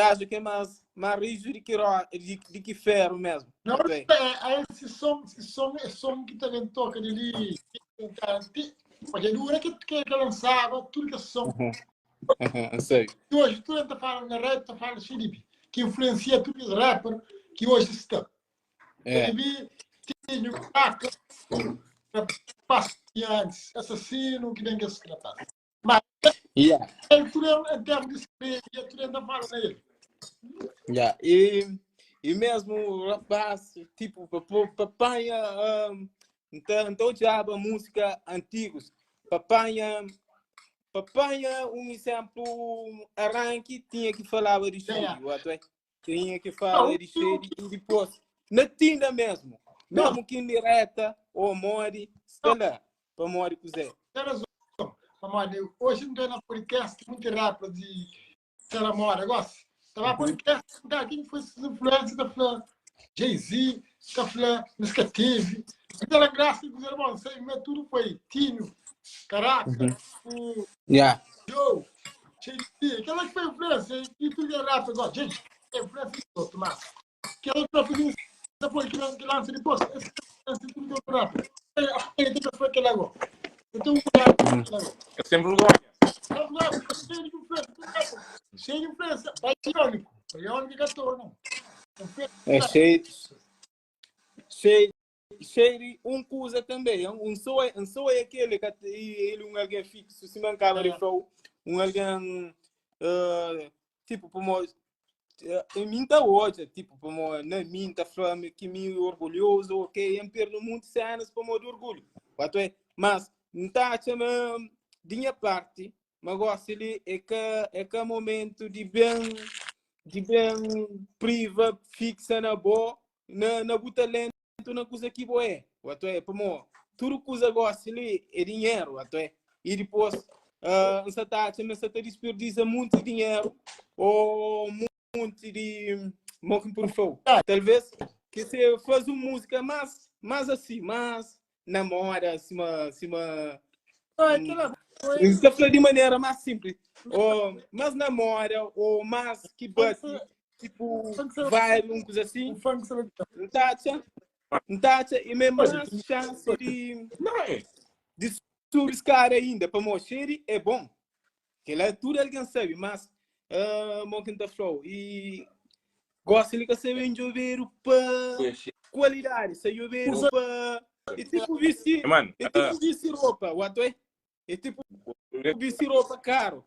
acha que é mais rígido de que ferro mesmo. Não, Wato é? esse som que também toca ali, porque não é que lançava tudo que é som. Sei. Hoje tu está falando na rap, está falando Felipe, que influencia tudo os rappers que hoje estão. Felipe tinha um caco, antes, assassino, que nem que se trata. Mas Yeah. tudo em termos de escrever, tudo está falando nele. Yeah. E mesmo rapaz, tipo, papai, então já a música antigos, papai, um exemplo, arranque, tinha que falar de cheiro, tinha que falar de cheiro e depois, na tinda mesmo que indireta, ou mori, está lá, para mori cozer. Hoje não tem na podcast muito rápido de cerimônia, gosto. Estava podcast, quem foi as influências da Flã, Jay-Z, da Flã, Nescative. Aquela graça que os irmãos, tudo foi Tinho, Caraca, o Joe, Jay-Z, aquela que foi influência, e tudo é rápido, gosto. Gente, é influência de outro, mas aquela que depois que lança depois, esse tudo é rápido. Então foi aquele agora. Então, É sempre vergonha. cheio de influência. Vai irônico. Irônico que gastou, não. É cheio de coisa também. Só é aquele que ele alguém fixo, se mancava de flow, alguém tipo, como em minta hoje, tipo, como na minta flama que me orgulhoso, ok, em perdo muitos anos como de orgulho. Mas não está chamando de minha parte, mas gosto de é que momento de bem priva fixa na boa, na boa talento, na coisa que boa é. Como tudo coisa gosta ali é dinheiro, e depois você está desperdiça muito dinheiro ou muito de morre por fogo. Talvez que você faz uma música mais assim, mais namora, acima você fala de maneira mais simples, ou mais namora, ou mais que bate, tipo, vai, coisa assim, não tá, e mesmo mais chance de subir ainda, para mostrar é bom, que lá tudo alguém sabe, mas Moquinta Flow, e gosta de que você vem chover para qualidade, você chover para, e tipo vestir roupa, é tipo vestir roupa caro,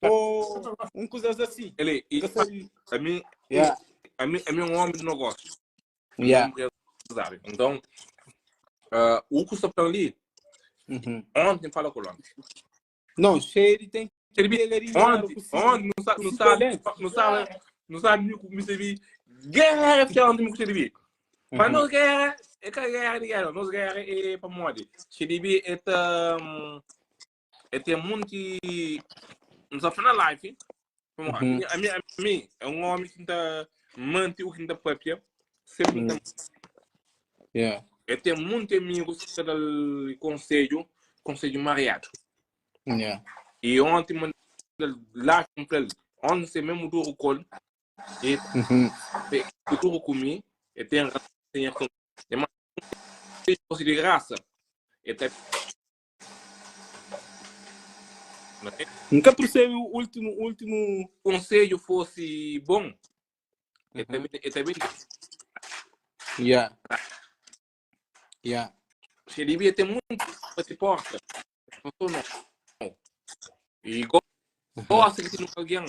ou coisas assim. Ele, a mim um homem de negócio. Então, o custo para ali, ontem fala com o Londres. Não, cheio tem que onde não sabe me servir. Guerra que é onde me servir. Mas não guerra é que a guerra, nós guerra é para morrer. CDB é ter muito não sabe na live. A mim é um homem que está mantém o que está próprio. Sempre Yeah. é ter muitos amigos do conselho mariado. Yeah. E ontem lá com ele, ontem você mesmo do colo e o duro comigo e tem mais coisa de graça. Nunca percebe o último Conselho fosse bom. É também Yeah. Yeah. você devia ter muito de porta. Não. E gosta que tem alguém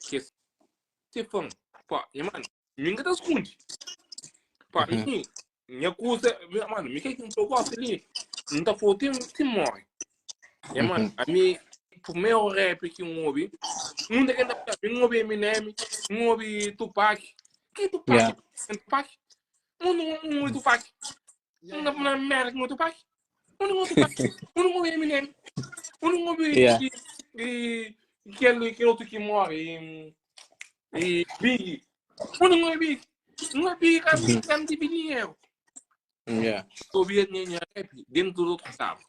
que se fã. Pá, mano, ninguém tá esconde. Pá, minha coisa, mano, me quer que não gosta ali. Não tá faltando, se morre. Mano, a mim, o meu rap que ouve, um daquele um ouve Eminem, um ouve Tupac. Que Tupac? Yeah. Tupac? Um ouve Tupac. Um na merda com Tupac. Um ouve Tupac. Um ouve Eminem. Um ouve aquele outro que morre e Big. Um ouve Big. Um ouve Big, cara, de dinheiro. Yeah. Ouvia minha rap dentro do outro estado.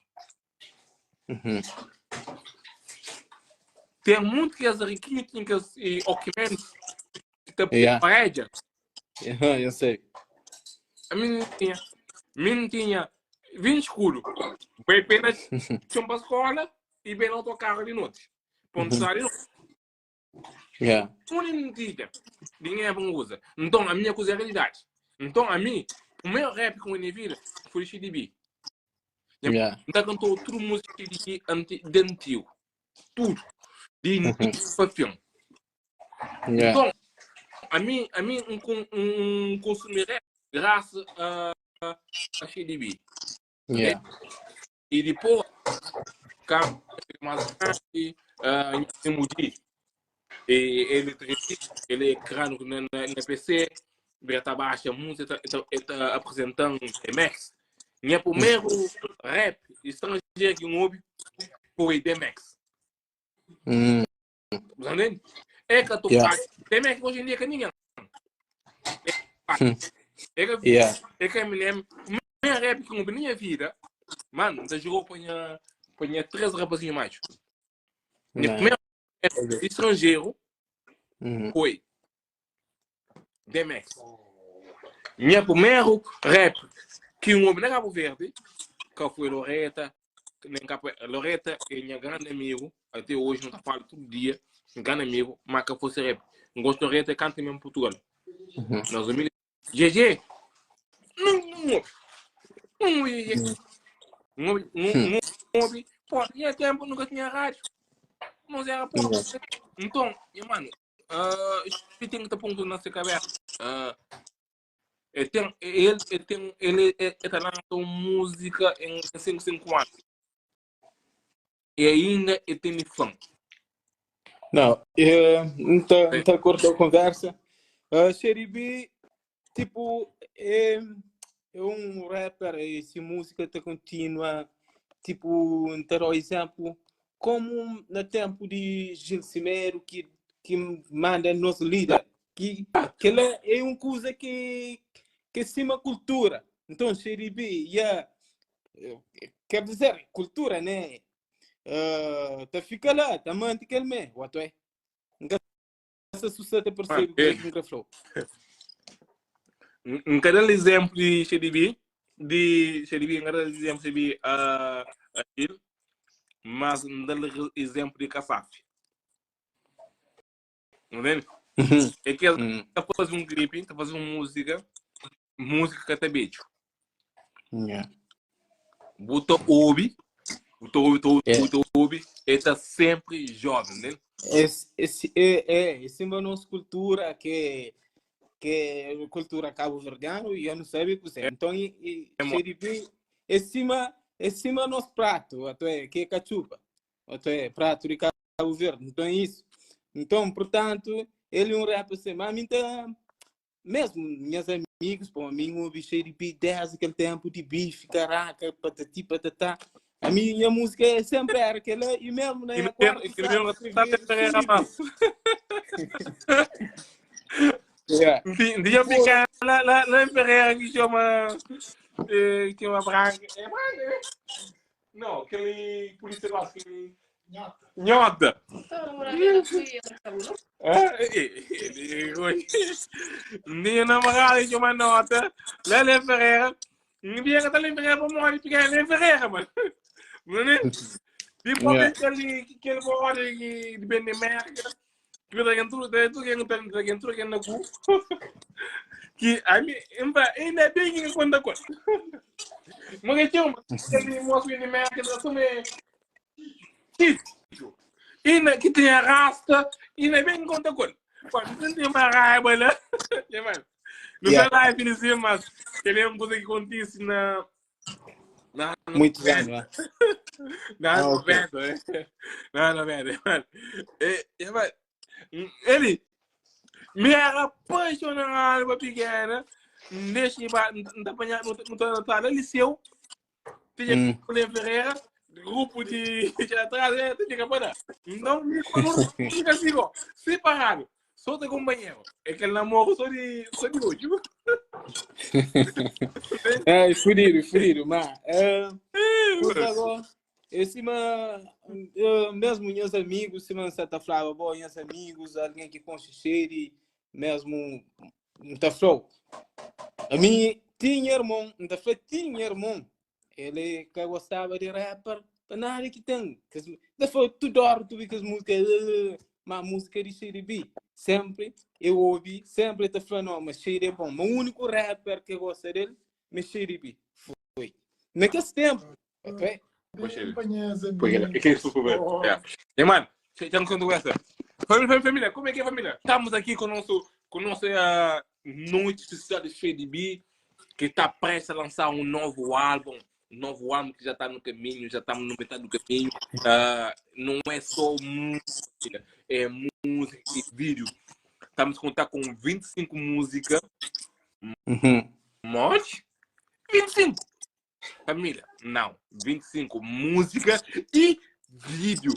Tem muito que as riquinhas têm que ocupantes que te prédia. Eu sei. A mim tinha 20 escuros. Vai apenas para a escola e bem no autocarro de noite. Ponto sair. Yeah. Não tinha. Dinheiro não usa. Então, a minha coisa é a realidade. Então, a mim, o meu rap com o Neville foi CDB. Yeah. Então, cantou tudo música de antigo. Tudo. De início para filme. Yeah. Então, a mim consumir rap graças a CDB. Yeah. E depois, mais tarde, ele é crânio na PC, Berta Baixa, música, está apresentando DMX. Minha primeiro rap estrangeiro que ouve foi DMX. Entendeu? É que eu tô DMX hoje em dia que ninguém. É que me lembro, o meu rap que eu ouvi na minha vida, mano, já jogou para 3 rapazinhos mais. Minha primeira rap estrangeiro foi DMX. Minha primeiro rap que eu ouvi na Cabo Verde, que foi Loreta, Loreta é minha grande amigo, até hoje não está falando todo dia, um grande amigo, mas que fosse rap. Não gosto de Loreta, canta mesmo em Portugal. Nós amigos, GG, não ouvi, pô, tinha tempo, nunca tinha rádio, mas era pô. Então, mano, eu tenho que ponto na sua cabeça. Ele está lançando música em 5 anos. E ainda ele tem fã. Não, não cortou a conversa. Xeribi, tipo, é um rapper e se música te continua, tipo, ter o exemplo, como no tempo de Gil Cimero, que manda nosso líder, que ele é uma coisa que cima cultura. Então, Xeribi, quer dizer, cultura, né? Tá fica lá, tá mantém aquele mês, what é? Essa sucede por ser o que nunca falou. Em cada exemplo de CDB, em cada exemplo de aquilo, mas não dá exemplo de Cafaf. Entende? É que ele está fazendo um clipe, está fazendo música que está bem. Botou ouve, está sempre jovem, né? Esse é uma nossa cultura que é cultura cabo-verdiana e eu não sei o que é. Então, é cima nosso prato, até que é cachupa, até prato de Cabo Verde. Então, é isso. Então, portanto, ele é um rap assim, mas mesmo minhas amigos, pô, amigo, bicho de beat 10 aquele tempo de bife, caraca, patati, patatá. A minha música sempre era aquela, e mesmo na quarta, Que mesmo está a pegar a mão. Dia pequeno, lá em Ferreira, que chama Branca. É Branca? Não, aquele polícia lá, aquele... Nhota. Minha namorada tinha uma nota. Lá em Ferreira. Ninguém que está lá em Ferreira para morrer, porque é em Ferreira, mano. Depois que ele morre de Benemerga. Que que na cu. Que a mim ainda bem que quando coisa. Mas tinha uma ele mostra de merda que também ainda que tem rasta ainda bem quando coisa. Quando tem uma raiva né? Não sei lá definir mas ele é coisa que acontece na muitos anos, não vendo, não vendo, ele me era apaixonado por pequena, deixa não apanhar no tá liceu, tinha que Ferreira, grupo de atrás, tinha que parar. Então, fica assim, separado, só de companheiro, é que ele namoro só de hoje. É, fudido, mas agora, esse mesmo meus amigos, se não está falando, bom, meus amigos, alguém que conhece mesmo, está flow. A mim tinha irmão, ele que gostava de rapper, para nada que tem, depois tudo hora tu que as músicas, mas música de CDB, sempre eu ouvi, sempre está falando, mas Shady é bom, mas o único rapper que eu gosto dele, mas CDB, foi. Naquele tempo, ok? É que isso foi e mano, já não conto essa. Família, como é que é família? Estamos aqui com nossa noite especial de CDB, que está prestes a lançar um novo álbum que já está no caminho, já estamos no metade do caminho. Não é só música, é música e vídeo. Estamos a contar com 25 músicas. Mas 25! Família, não. 25 músicas e vídeo.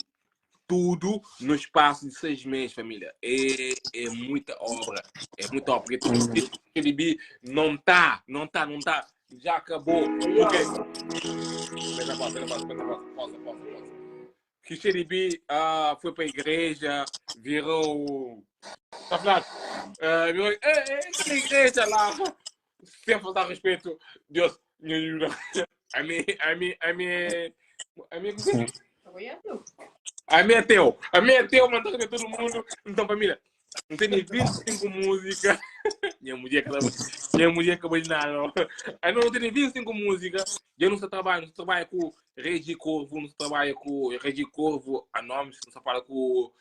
Tudo no espaço de 6 meses, família. É muita obra. É muita obra. Porque CDB não tá. Já acabou. Ok. Pausa. Que CDB foi para a igreja, virou. Tá falando? Virou. Na igreja lá. Sem faltar respeito, Deus. A minha é teu, mano, tá todo mundo. Então, família, não tem 25 músicas. Minha mulher acabou de dar, não. Aí não tem 25 músicas. Eu não trabalho com Regi Corvo, não trabalho com Regi Corvo, a nome, não trabalho com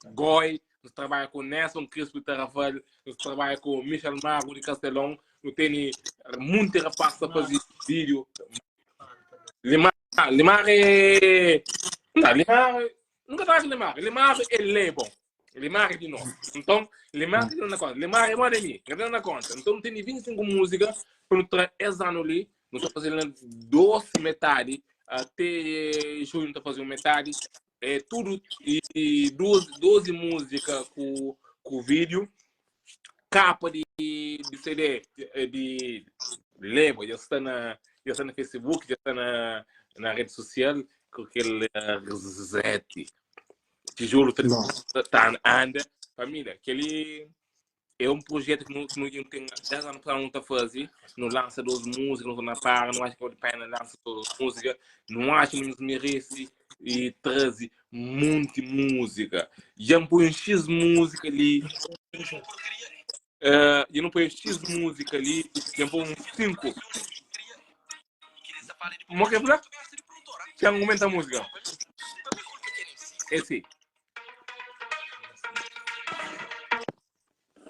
Goi, não trabalho com Nelson Crispo Tarrafal, não trabalho com Michel Mago de Castelão, não tem muito rapaz para fazer vídeo. Limar é. Não, nunca trago Limar é label. Limar é de novo. Então, Limar é na conta. Limar é uma de mim. É na conta. Então, tem 25 músicas para nós esse ano ali. Nós estamos fazendo 12 metade. Até junho está fazendo metade. É tudo. E 12 músicas com vídeo. Capa de CD de label. Já está no Facebook, já está na rede social. Com aquele reset. Tijolo anda. Família, aquele é um projeto que não tem 10 anos para não fazer. Não lança 12 músicas, não para, não acho que vale a pena lança 12 músicas. Não acho que nos merece e traz muita música. Já me põe um X música ali. Eu não ponho X música ali. Já me põe um 5. Como é que é? Que argumenta a música? Esse.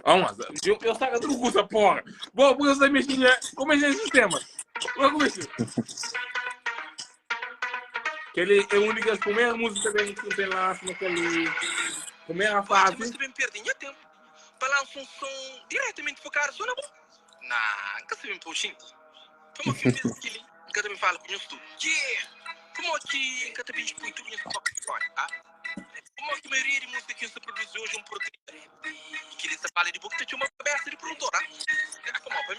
Vamos lá. Eu saco tudo com essa porra. Vou pôr essa mexinha. Como é que é esse sistema? Vamos começar. Que ele é a única primeira música que tem lá naquele primeira fase. balança um som diretamente focado só na boca. Não, nunca se me puxem. Como que eu fiz aquilo? Nunca me fala com isso tudo. Como que nunca te pedi por tudo isso para como que a maioria de música que se produz hoje é um português? Que ele se fala de boca, tem uma cabeça de produtora. Como para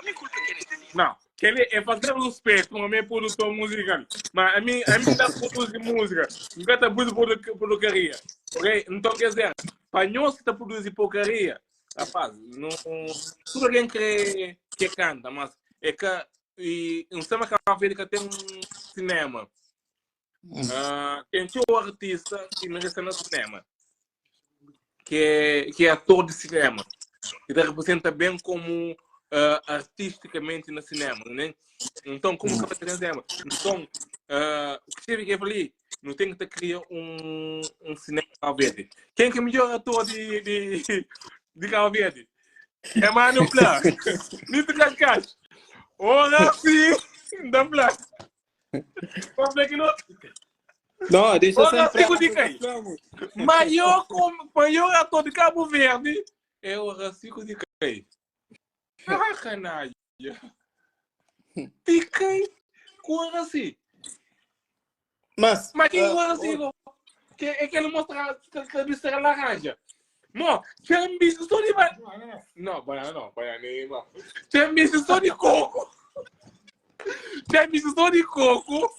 mim culpa que ele Não, que ele é fazer o respeito, não é produtor musical. Mas a mim dá produzir música, nunca está produzindo porcaria. Ok? Então quer dizer, para nós que está produzindo porcaria, rapaz, não, tudo alguém que canta, mas é que não sei mais que a América tem um cinema. Tem um artista que não está no cinema, que é ator de cinema, que representa bem como artisticamente no cinema, né? Então, como que vai cinema? Então, o que eu falei, não tem que criar um cinema Cabo Verde. Quem que é o melhor ator de Cabo Verde? É Mano Plá. Nito Cascais. Ora sim, da Plá. Como é que não? Não, deixa eu Ora sempre... sim, diga aí. Maior ator de Cabo Verde é o Racico de Cai. Ah, canalha. Fiquei com o Racico. Mas quem o Racico? Que é que ele mostra que a bicha era laranja. Mo, tinha um bicho só de... Não, banana não, banana. Tinha um bicho só de coco. Tinha um bicho só de coco,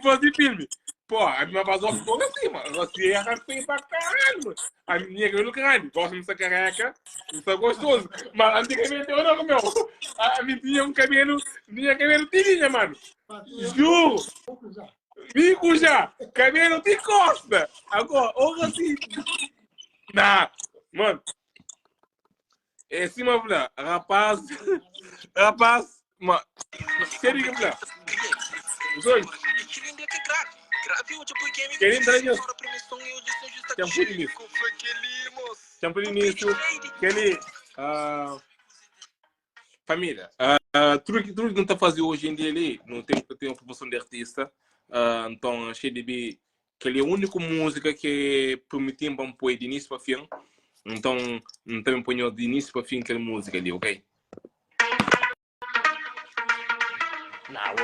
fazer filme. Pô, a minha vazou ficou assim, mano. Você é assim pra caralho. A minha que no caralho. Gosto dessa careca. Isso é gostoso. Mas antigamente eu não, meu. A minha tinha um cabelo. Tinha cabelo tirinha, mano. Juro. Bico já. Cabelo de costa. Agora, olha assim. Nah, mano. É assim, mano. Rapaz. Mano. Sério que mano. Os dois. Querem entrar nisso? Tempo de início. Aquele. Família. Tudo que não está fazendo hoje em dia ali, não tem uma proporção de artista. Então, achei de ver que ele é a única música que permitiu para pôr de início para fim. Então, não também ponho de início para fim aquela música ali, ok? Não,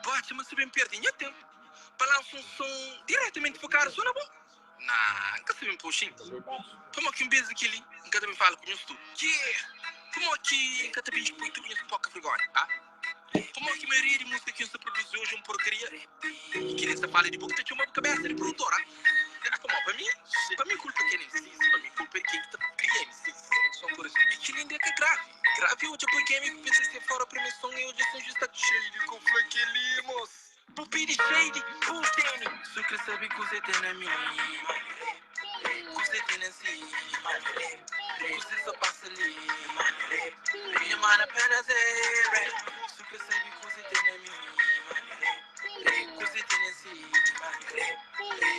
Bate, mas se bem perdinha tempo. Balança um som diretamente focado só na boca. Não, nunca se bem puxem. Como que um beijo aquele, nunca me fala com isso tudo. Como que nunca te pedi por tudo isso pouca vergonha, Como que a maioria de música que se produz hoje é um porcaria? Que ele se fala de boca, tem uma cabeça de produtora. Como para mim culpa que ele insiste, para mim culpa é quem cria insiste. Só por isso. E que linda que é grave. Grave hoje por game que pensa que fora para mim som e hoje são justa cheio de conflito que limos. Pupiri shade, pultene. Sucre sabe que você tem na minha. Você tem na si. Você só passa ali. Minha mana apenas é. Sucre sabe que você tem na minha. Você tem na si.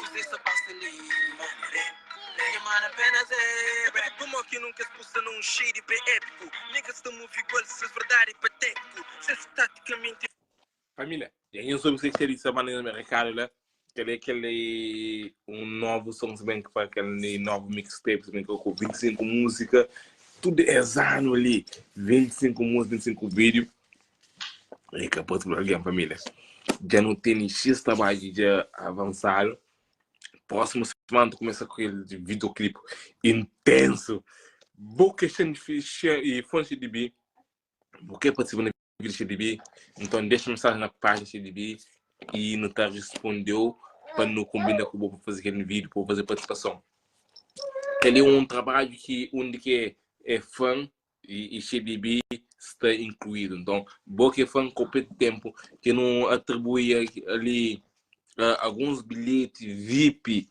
Você só passa ali. Minha mana apenas é. Como que nunca expulsa num shade bem épico. Niggas estão igual se é verdade patético. Se é taticamente. Família, eu soube que seria essa maneira americana, né? Aquele novo som, bem que foi aquele novo mixtape, também com 25 músicas, tudo é ano ali, 25 músicas, 25 vídeos. E acabou de alguém, família. Já não tem X trabalho de avançar. Próximo semana começa com aquele videoclipe intenso. Boa questão e fonte de B. Porque participando vídeo CDB, então deixa mensagem na página CDB e não está respondeu para não combinar com o para fazer aquele vídeo, para fazer participação. Ele é um trabalho onde é fã e CDB está incluído. Então, boa que é fã com pouco tempo que não atribui ali alguns bilhetes VIP,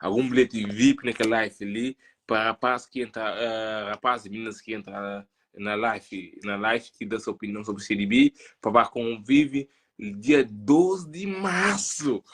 algum bilhete VIP naquela live ali para rapaz que entra, rapaz e meninas que entram na live que dá sua opinião sobre o CDB, para convive dia 12 de março.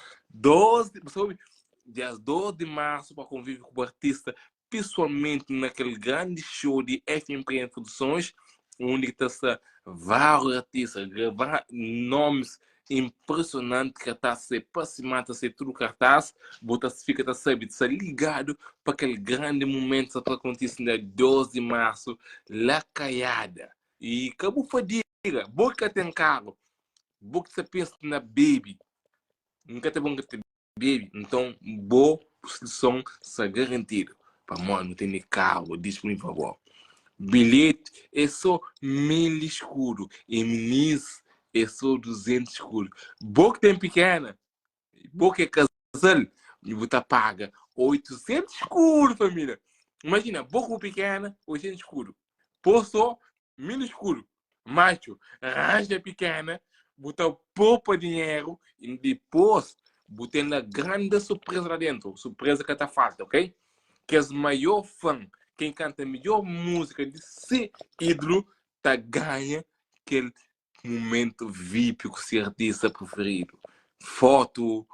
Dia 12 de março para conviver com o artista pessoalmente naquele grande show de FM Produções, onde está vários artistas, gravar nomes impressionante cartaz, se passimata, se tudo cartaz, bota fica tá sabe, tá ligado para aquele grande momento que acontece no 12 de março, lá caiada. E acabou fadiga, boca tem carro, boca você pensa na baby, nunca tem bom que tem baby, então boa posição se garantido. Para mim não tem carro disponível agora. Bilhete é só 1000 escuro. E minis é só 200 escuro. Boca tem pequena. Boca é casal. E você paga 800 escuro, família. Imagina, boca pequena, 800 escuro. Por só 1000 escuro. Macho, arranja pequena. Você poupa dinheiro. E depois, você tem a grande surpresa lá dentro. Surpresa que tá falta, ok? Que é o maior fã. Quem canta a melhor música de ser ídolo, tá ganha aquele momento VIP com seu artista preferido. Foto,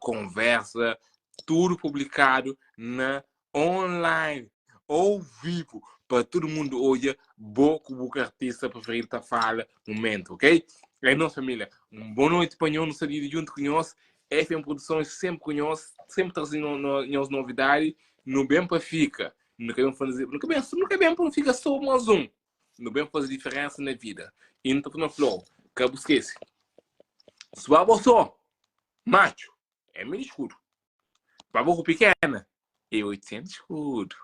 conversa, tudo publicado na online, ao vivo, para todo mundo olhar o que o artista preferido tá fala momento, ok? É nossa família. Uma boa noite para nós, sair junto com nós. FM Produções sempre com nós, sempre trazendo novidades. No bem para fica. Nunca bem para fica só mais um. No bem fazer diferença na vida. E não estou na flor. Cabo esquece. Suave só. Macho. É meio escuro. Babo pequena. É 800 escuro.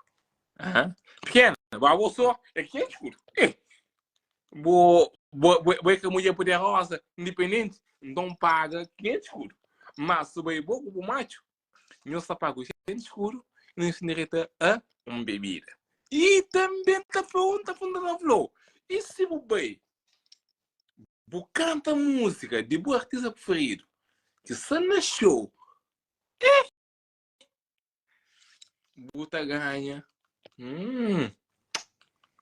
Pequena. Babo só. É 500 escuro. Boa que a mulher poderosa, independente, não paga 500 escuro. Mas se vai bom o macho, não se paga 800 escuro. Não se direita a uma bebida. E também tá falando na flor. E se o bem, canta música de boa artista preferido, que se na show, Buta ganha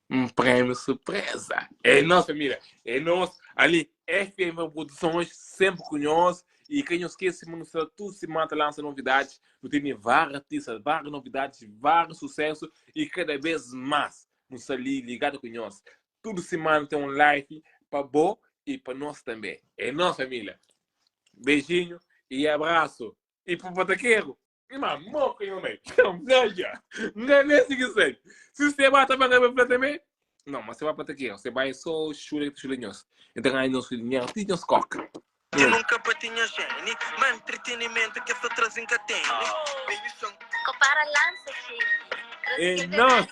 um prêmio surpresa. É nossa família. É nosso. Ali, FM Produções, sempre com nós. E quem não esquece, tudo se mata, lança novidades. Tem vários artistas, várias novidades, vários sucessos. E cada vez mais, nos ali ligado com nós. Tudo semana tem um live para bom e para nós também. É nossa família. Beijinho e abraço. E para o Pataqueiro. E mamão, que eu meio. Não é nesse que sei. Se você vai também. Não, mas você vai para aqui, você vai só chulinhos. Então aí nos chulinhos, tem uns coca. Eu nunca patinha gene, mas entretenimento que essa trazem catene. Baby song. Compara lança, E nós